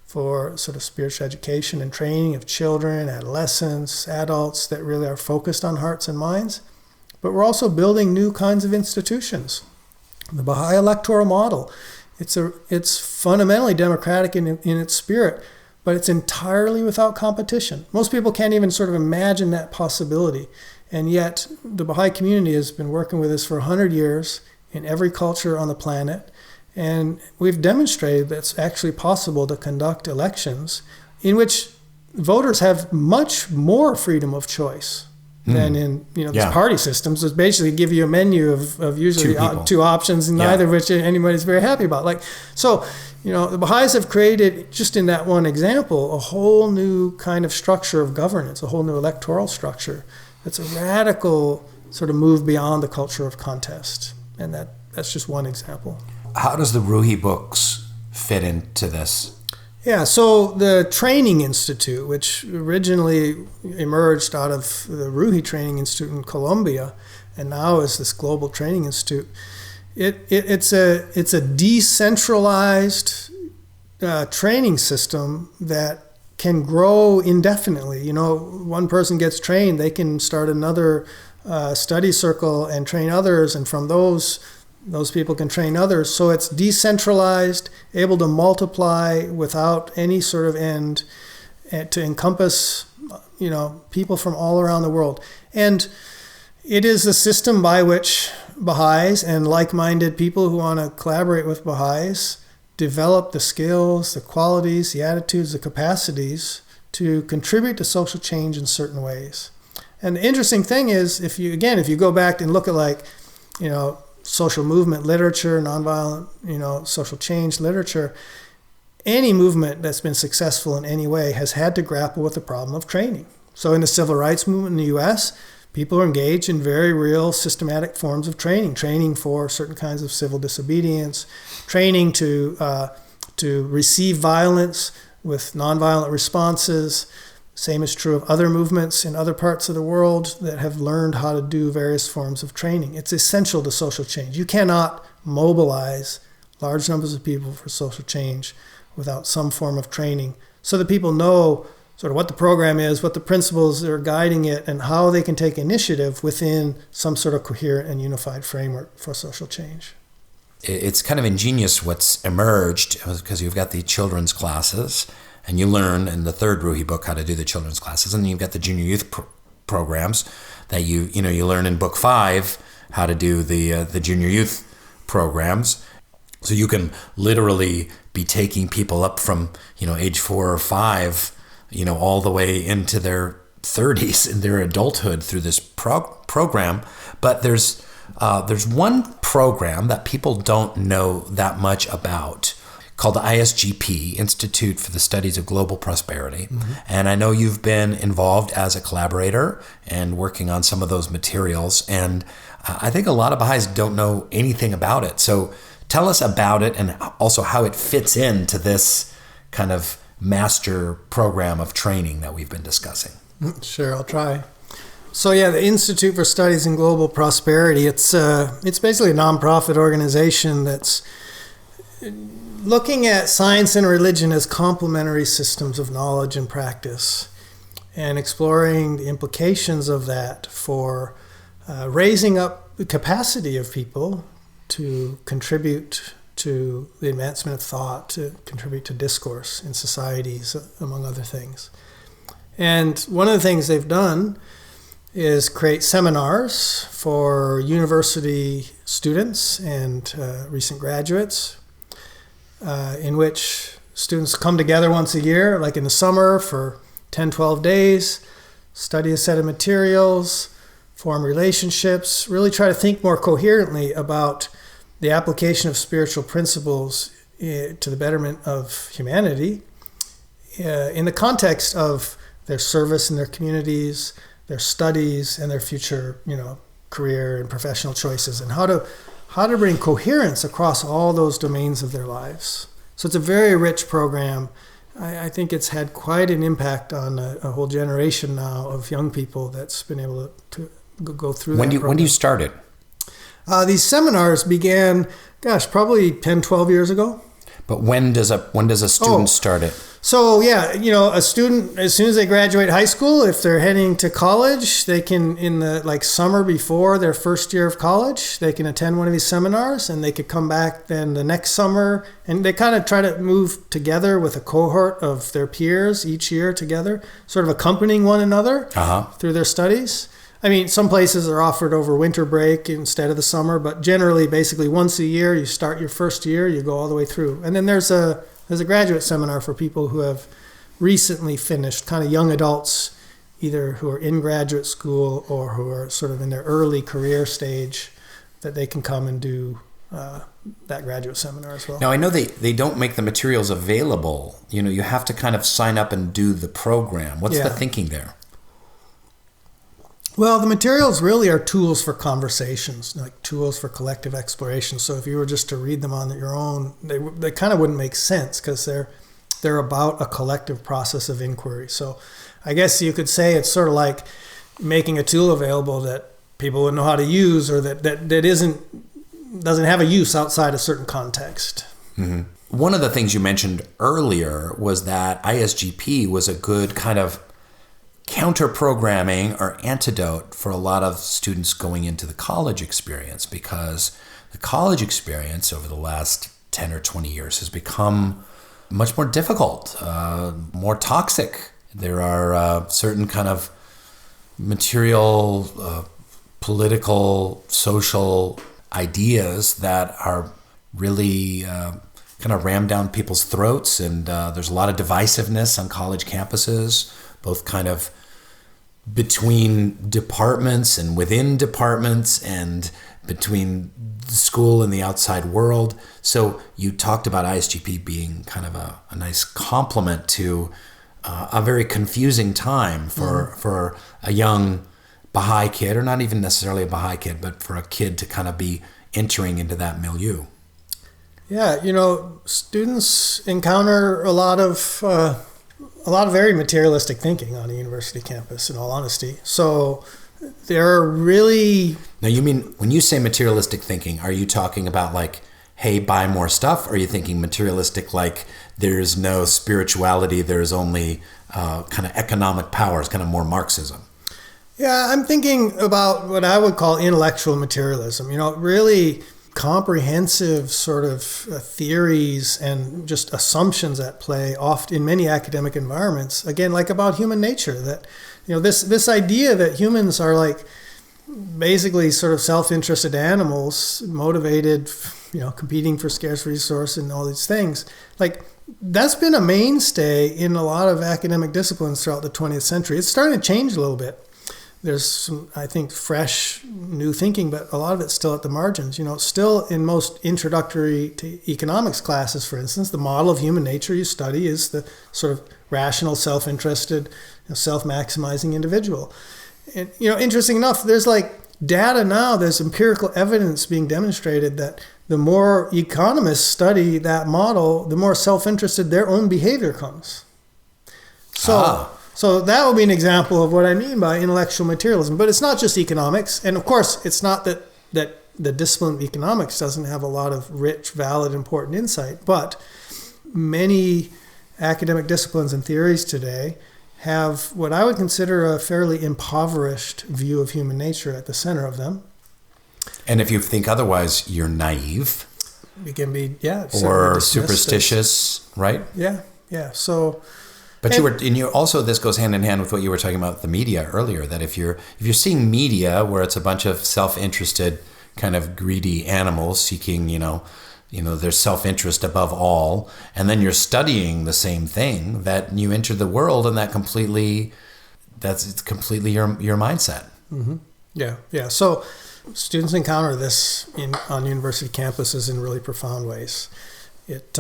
for sort of spiritual education and training of children, adolescents, adults that really are focused on hearts and minds. But we're also building new kinds of institutions. The Baha'i electoral model, it's fundamentally democratic in its spirit, but it's entirely without competition. Most people can't even sort of imagine that possibility. And yet the Baha'i community has been working with this for 100 years in every culture on the planet. And we've demonstrated that it's actually possible to conduct elections in which voters have much more freedom of choice than in these party systems, which basically give you a menu of usually two options, and neither of which anybody's very happy about. The Baha'is have created, just in that one example, a whole new kind of structure of governance, a whole new electoral structure. It's a radical sort of move beyond the culture of contest, and that's just one example. How does the Ruhi books fit into this? Yeah, so the Training Institute, which originally emerged out of the Ruhi Training Institute in Colombia, and now is this global training institute, it's a decentralized training system that can grow indefinitely. One person gets trained, they can start another study circle and train others, and from those people can train others. So it's decentralized, able to multiply without any sort of end, to encompass, people from all around the world. And it is a system by which Baha'is and like-minded people who want to collaborate with Baha'is develop the skills, the qualities, the attitudes, the capacities to contribute to social change in certain ways. And the interesting thing is, if you go back and look at social movement literature, nonviolent, social change literature, any movement that's been successful in any way has had to grapple with the problem of training. So in the civil rights movement in the U.S., people are engaged in very real systematic forms of training for certain kinds of civil disobedience, training to receive violence with nonviolent responses. Same is true of other movements in other parts of the world that have learned how to do various forms of training. It's essential to social change. You cannot mobilize large numbers of people for social change without some form of training, so that people know sort of what the program is, what the principles are guiding it, and how they can take initiative within some sort of coherent and unified framework for social change. It's kind of ingenious what's emerged, because you've got the children's classes, and you learn in the third Ruhi book how to do the children's classes, and then you've got the junior youth programs that you learn in book 5 how to do the junior youth programs. So you can literally be taking people up from age 4 or 5, all the way into their 30s in their adulthood through this program. But there's one program that people don't know that much about, called the ISGP, Institute for the Studies of Global Prosperity. Mm-hmm. And I know you've been involved as a collaborator and working on some of those materials. And I think a lot of Baha'is don't know anything about it. So tell us about it, and also how it fits into this kind of master program of training that we've been discussing. Sure, I'll try. So the Institute for Studies in Global Prosperity, it's basically a nonprofit organization that's looking at science and religion as complementary systems of knowledge and practice, and exploring the implications of that for raising up the capacity of people to contribute to the advancement of thought, to contribute to discourse in societies, among other things. And one of the things they've done is create seminars for university students and recent graduates, in which students come together once a year, like in the summer, for 10, 12 days, study a set of materials, form relationships, really try to think more coherently about the application of spiritual principles to the betterment of humanity in the context of their service in their communities, their studies, and their future, career and professional choices, and how to bring coherence across all those domains of their lives. So it's a very rich program. I think it's had quite an impact on a whole generation now of young people that's been able to go through that program. When do you start it? These seminars began, probably 10, 12 years ago. But when does a student start it? So a student, as soon as they graduate high school, if they're heading to college, they can, in the summer before their first year of college, they can attend one of these seminars, and they could come back then the next summer, and they kind of try to move together with a cohort of their peers each year together, sort of accompanying one another through their studies. I mean, some places are offered over winter break instead of the summer, but generally, basically once a year, you start your first year, you go all the way through. And then there's a graduate seminar for people who have recently finished, kind of young adults, either who are in graduate school or who are sort of in their early career stage, that they can come and do that graduate seminar as well. Now, I know they don't make the materials available. You have to kind of sign up and do the program. What's the thinking there? Well, the materials really are tools for conversations, like tools for collective exploration. So if you were just to read them on your own, they kind of wouldn't make sense, because they're about a collective process of inquiry. So I guess you could say it's sort of like making a tool available that people would know how to use, or that doesn't have a use outside a certain context. Mm-hmm. One of the things you mentioned earlier was that ISGP was a good kind of counter-programming or antidote for a lot of students going into the college experience, because the college experience over the last 10 or 20 years has become much more difficult, more toxic. There are certain kind of material, political, social ideas that are really kind of rammed down people's throats, and there's a lot of divisiveness on college campuses, both kind of between departments and within departments and between the school and the outside world. So you talked about ISGP being kind of a nice complement to a very confusing time for a young Baha'i kid, or not even necessarily a Baha'i kid, but for a kid to kind of be entering into that milieu. Yeah, students encounter a lot of very materialistic thinking on a university campus, in all honesty. So they're really... Now, you mean, when you say materialistic thinking, are you talking about like, hey, buy more stuff? Or are you thinking materialistic like there's no spirituality, there's only kind of economic powers, kind of more Marxism? Yeah, I'm thinking about what I would call intellectual materialism, really comprehensive sort of theories and just assumptions at play oft in many academic environments, again, like about human nature, that this idea that humans are like basically sort of self-interested animals, motivated, competing for scarce resource and all these things, like that's been a mainstay in a lot of academic disciplines throughout the 20th century. It's starting to change a little bit. There's some, I think, fresh new thinking, but a lot of it's still at the margins. Still in most introductory to economics classes, for instance, the model of human nature you study is the sort of rational, self-interested, self-maximizing individual. And, interesting enough, there's like data now, there's empirical evidence being demonstrated that the more economists study that model, the more self-interested their own behavior comes. So that would be an example of what I mean by intellectual materialism. But it's not just economics. And of course, it's not that the discipline of economics doesn't have a lot of rich, valid, important insight. But many academic disciplines and theories today have what I would consider a fairly impoverished view of human nature at the center of them. And if you think otherwise, you're naive. You can be, or superstitious, right? Yeah. So... But also this goes hand in hand with what you were talking about the media earlier, that if you're seeing media where it's a bunch of self-interested kind of greedy animals seeking, their self-interest above all, and then you're studying the same thing, that you enter the world and that's completely your mindset. Mm-hmm. Yeah. So students encounter this on university campuses in really profound ways. It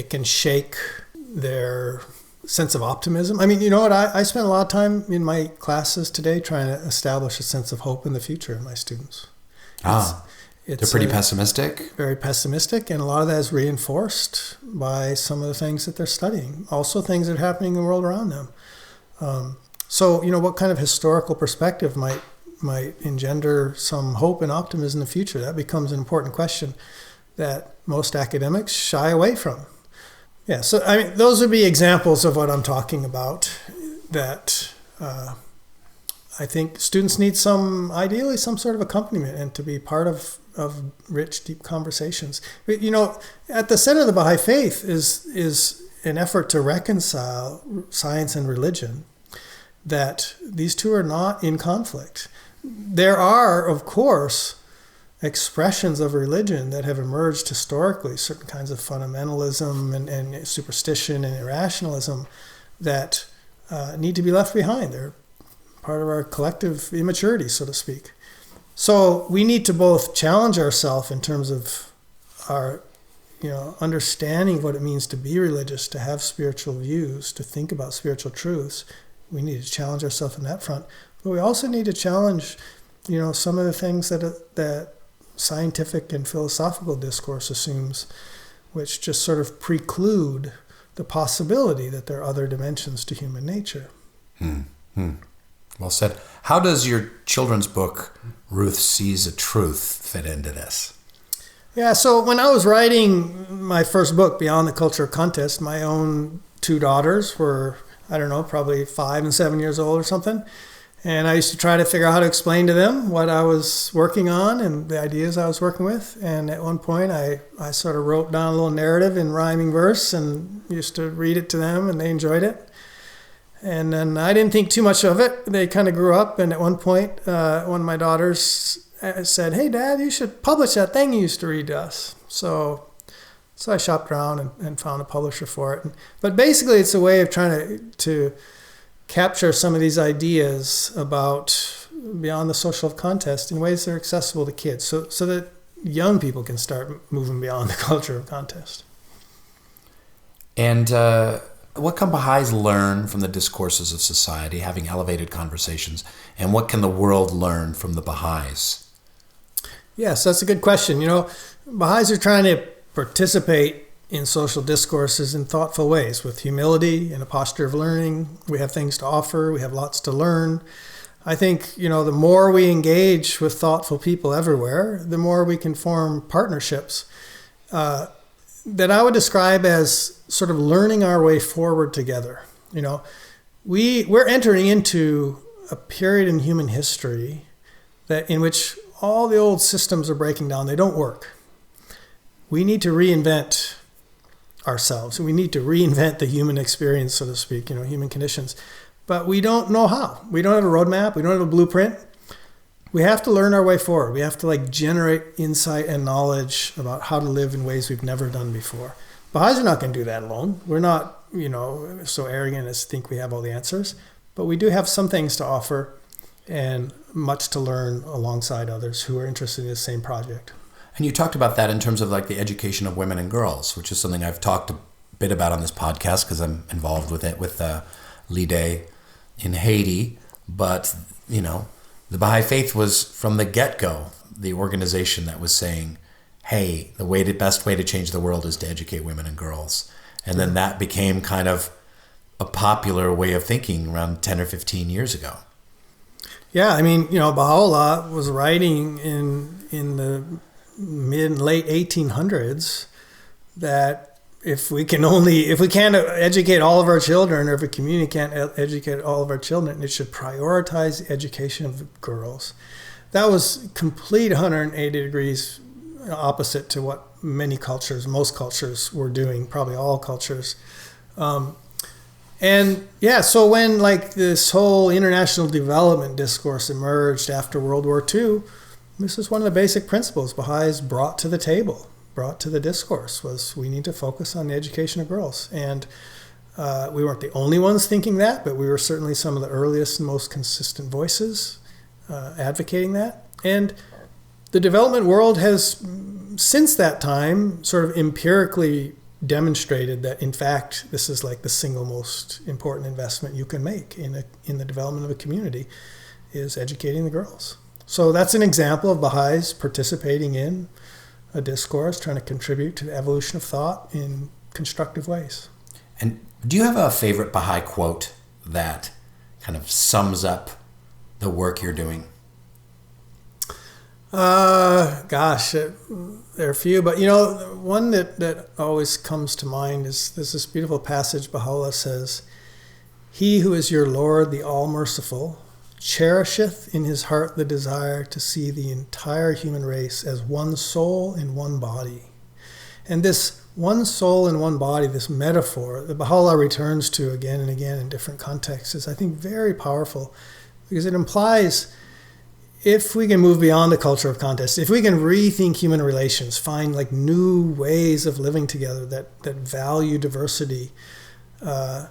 can shake their sense of optimism. I mean, you know what? I spent a lot of time in my classes today trying to establish a sense of hope in the future in my students. They're pretty pessimistic? Very pessimistic, and a lot of that is reinforced by some of the things that they're studying. Also things that are happening in the world around them. So, what kind of historical perspective might engender some hope and optimism in the future? That becomes an important question that most academics shy away from. Yeah, so I mean, those would be examples of what I'm talking about, that I think students need ideally some sort of accompaniment and to be part of rich, deep conversations. But, at the center of the Baha'i Faith is an effort to reconcile science and religion, that these two are not in conflict. There are, of course, expressions of religion that have emerged historically, certain kinds of fundamentalism and superstition and irrationalism that need to be left behind. They're part of our collective immaturity, so to speak. So we need to both challenge ourselves in terms of our understanding of what it means to be religious, to have spiritual views, to think about spiritual truths. We need to challenge ourselves on that front. But we also need to challenge some of the things that scientific and philosophical discourse assumes, which just sort of preclude the possibility that there are other dimensions to human nature. Well said. How does your children's book, Ruth Sees a Truth, fit into this? Yeah, so when I was writing my first book, Beyond the Culture of Contest, my own two daughters were, probably 5 and 7 years old or something. And I used to try to figure out how to explain to them what I was working on and the ideas I was working with. And at one point, I sort of wrote down a little narrative in rhyming verse and used to read it to them, and they enjoyed it. And then I didn't think too much of it. They kind of grew up, and at one point, one of my daughters said, "Hey, Dad, you should publish that thing you used to read to us." So I shopped around and found a publisher for it. But basically, it's a way of trying to capture some of these ideas about beyond the social contest in ways that are accessible to kids, so that young people can start moving beyond the culture of contest. And what can Baha'is learn from the discourses of society, having elevated conversations? And what can the world learn from the Baha'is? Yes, that's a good question. Baha'is are trying to participate in social discourses in thoughtful ways, with humility and a posture of learning. We have things to offer. We have lots to learn. I think, the more we engage with thoughtful people everywhere, the more we can form partnerships that I would describe as sort of learning our way forward together. We're entering into a period in human history in which all the old systems are breaking down. They don't work. We need to reinvent ourselves. We need to reinvent the human experience, so to speak, human conditions. But we don't know how. We don't have a roadmap. We don't have a blueprint. We have to learn our way forward. We have to generate insight and knowledge about how to live in ways we've never done before. Baha'is are not going to do that alone. We're not, so arrogant as to think we have all the answers. But we do have some things to offer and much to learn alongside others who are interested in the same project. And you talked about that in terms of the education of women and girls, which is something I've talked a bit about on this podcast because I'm involved with it with Lide in Haiti. But, the Baha'i Faith was from the get-go the organization that was saying, hey, the best way to change the world is to educate women and girls. And then that became kind of a popular way of thinking around 10 or 15 years ago. Yeah, Baha'u'llah was writing in the late 1800s that if we can't educate all of our children, or if a community can't educate all of our children, it should prioritize the education of girls. That was complete 180 degrees opposite to what most cultures were doing, probably all cultures. So when this whole international development discourse emerged after World War II, this is one of the basic principles Baha'is brought to the table, brought to the discourse, was we need to focus on the education of girls. And we weren't the only ones thinking that, but we were certainly some of the earliest and most consistent voices advocating that. And the development world has, since that time, sort of empirically demonstrated that, in fact, this is the single most important investment you can make in the development of a community, is educating the girls. So that's an example of Baha'is participating in a discourse, trying to contribute to the evolution of thought in constructive ways. And do you have a favorite Baha'i quote that kind of sums up the work you're doing? There are a few, but one that always comes to mind is there's this beautiful passage Baha'u'llah says, "He who is your Lord, the All-Merciful, cherisheth in his heart the desire to see the entire human race as one soul in one body." And this one soul in one body, this metaphor that Baha'u'llah returns to again and again in different contexts, is, I think, very powerful, because it implies if we can move beyond the culture of contest, if we can rethink human relations, find new ways of living together that value diversity, that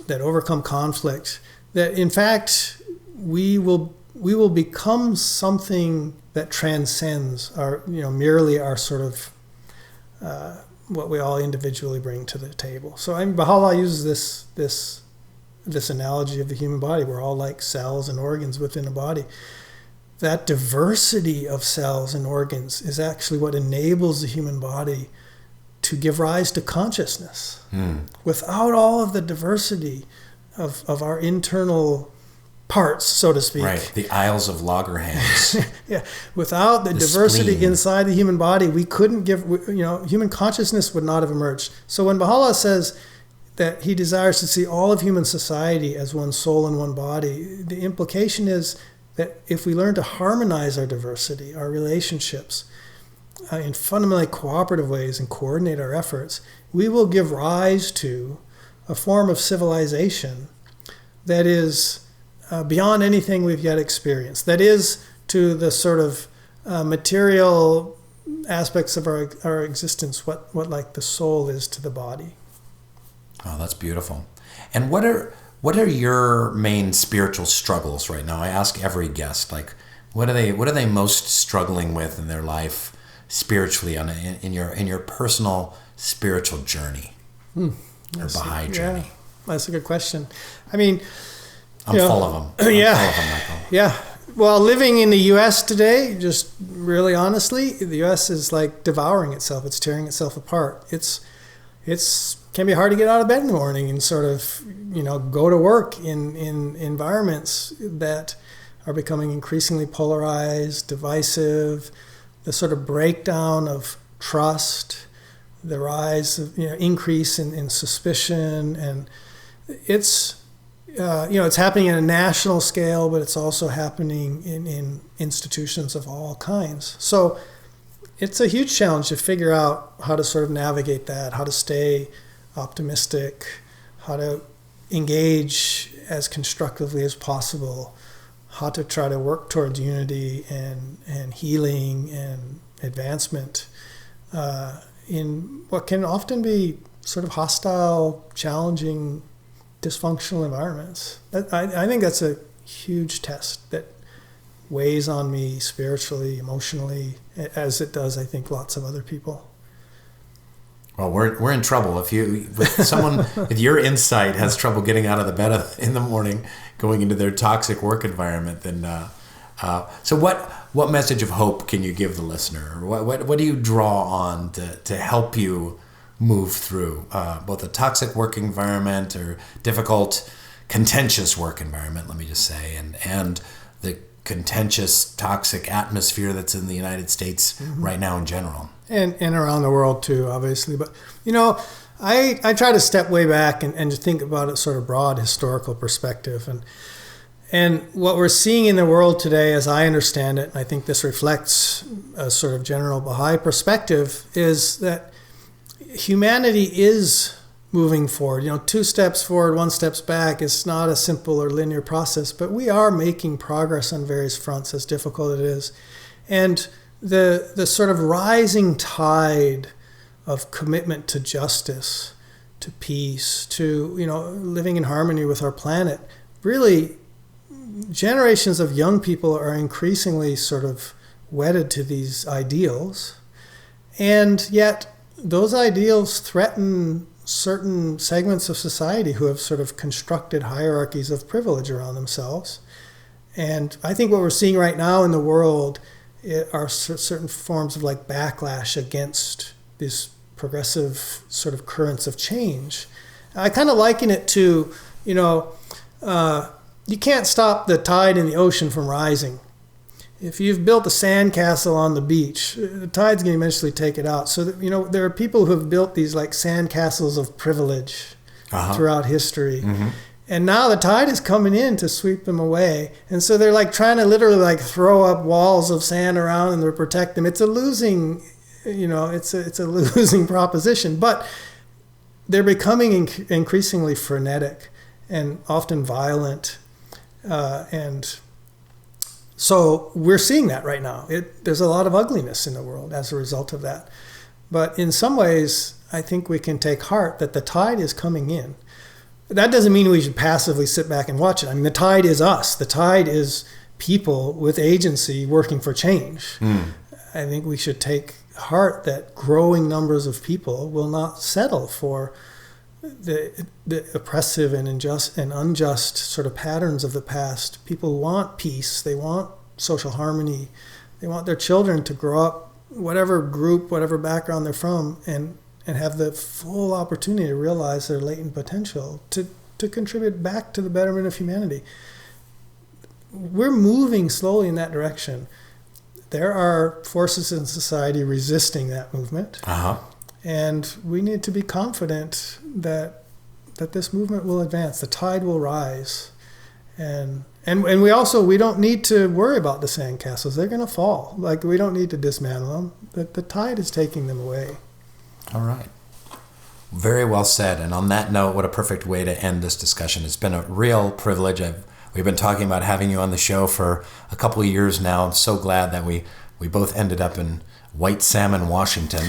overcome conflict, that in fact we will become something that transcends our merely our sort of what we all individually bring to the table. So Baha'u'llah uses this analogy of the human body. We're all like cells and organs within a body. That diversity of cells and organs is actually what enables the human body to give rise to consciousness. Without all of the diversity of our internal parts, so to speak. Right, the aisles of Loggerhans. Yeah, without the diversity spleen inside the human body, we couldn't human consciousness would not have emerged. So when Baha'u'llah says that he desires to see all of human society as one soul and one body, the implication is that if we learn to harmonize our diversity, our relationships, in fundamentally cooperative ways and coordinate our efforts, we will give rise to a form of civilization that is beyond anything we've yet experienced. That is, to the sort of material aspects of our existence, what the soul is to the body. Oh, that's beautiful. And what are What are your main spiritual struggles right now? I ask every guest, like, what are they most struggling with in their life spiritually in your personal spiritual journey or Baha'i journey? Yeah, that's a good question. I mean, I'm full of them. I'm full of them, Michael. Yeah. Well, living in the U.S. today, just really honestly, the U.S. is like devouring itself. It's tearing itself apart. It's can be hard to get out of bed in the morning and sort of, go to work in environments that are becoming increasingly polarized, divisive, the sort of breakdown of trust, the rise of, increase in suspicion. And it's, it's happening at a national scale, but it's also happening in institutions of all kinds. So it's a huge challenge to figure out how to sort of navigate that, how to stay optimistic, how to engage as constructively as possible, how to try to work towards unity and healing and advancement in what can often be sort of hostile, challenging, dysfunctional environments. I think that's a huge test that weighs on me spiritually, emotionally, as it does, I think, lots of other people. Well, we're in trouble if someone with your insight has trouble getting out of the bed in the morning, going into their toxic work environment. Then, so what message of hope can you give the listener? What do you draw on to help you move through both a toxic work environment or difficult, contentious work environment? Let me just say, and the contentious, toxic atmosphere that's in the United States right now in general. And around the world too, obviously. But, I try to step way back and just think about it sort of broad historical perspective. And what we're seeing in the world today, as I understand it, and I think this reflects a sort of general Baha'i perspective, is that humanity is moving forward. 2 steps forward, 1 step back. It's not a simple or linear process, but we are making progress on various fronts, as difficult it is. And the sort of rising tide of commitment to justice, to peace, to living in harmony with our planet, really generations of young people are increasingly sort of wedded to these ideals, and yet those ideals threaten certain segments of society who have sort of constructed hierarchies of privilege around themselves. And I think what we're seeing right now in the world are certain forms of like backlash against these progressive sort of currents of change. I kind of liken it to, you can't stop the tide in the ocean from rising. If you've built a sandcastle on the beach, the tide's going to eventually take it out. So, there are people who have built these like sandcastles of privilege throughout history. Mm-hmm. And now the tide is coming in to sweep them away. And so they're like trying to literally like throw up walls of sand around them to protect them. It's a losing, it's a losing proposition. But they're becoming increasingly frenetic and often violent. And so we're seeing that right now. There's a lot of ugliness in the world as a result of that. But in some ways, I think we can take heart that the tide is coming in. That doesn't mean we should passively sit back and watch it. I mean, the tide is us. The tide is people with agency working for change. I think we should take heart that growing numbers of people will not settle for the oppressive and unjust sort of patterns of the past. People want peace. They want social harmony. They want their children to grow up, whatever group, whatever background they're from, and have the full opportunity to realize their latent potential to contribute back to the betterment of humanity. We're moving slowly in that direction. There are forces in society resisting that movement. And we need to be confident that this movement will advance. The tide will rise. And we don't need to worry about the sandcastles. They're going to fall. Like, we don't need to dismantle them. The tide is taking them away. All right. Very well said. And on that note, what a perfect way to end this discussion. It's been a real privilege. We've been talking about having you on the show for a couple of years now. I'm so glad that we both ended up in White Salmon, Washington,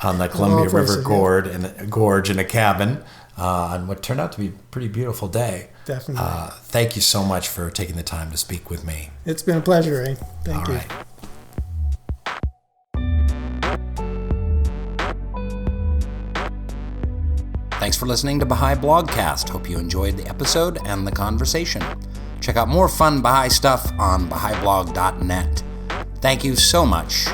on the Columbia River Gorge in a cabin. on what turned out to be a pretty beautiful day. Definitely. Thank you so much for taking the time to speak with me. It's been a pleasure, Rainn. Thank you. All right. Thanks for listening to Baha'i Blogcast. Hope you enjoyed the episode and the conversation. Check out more fun Baha'i stuff on bahaiblog.net. Thank you so much,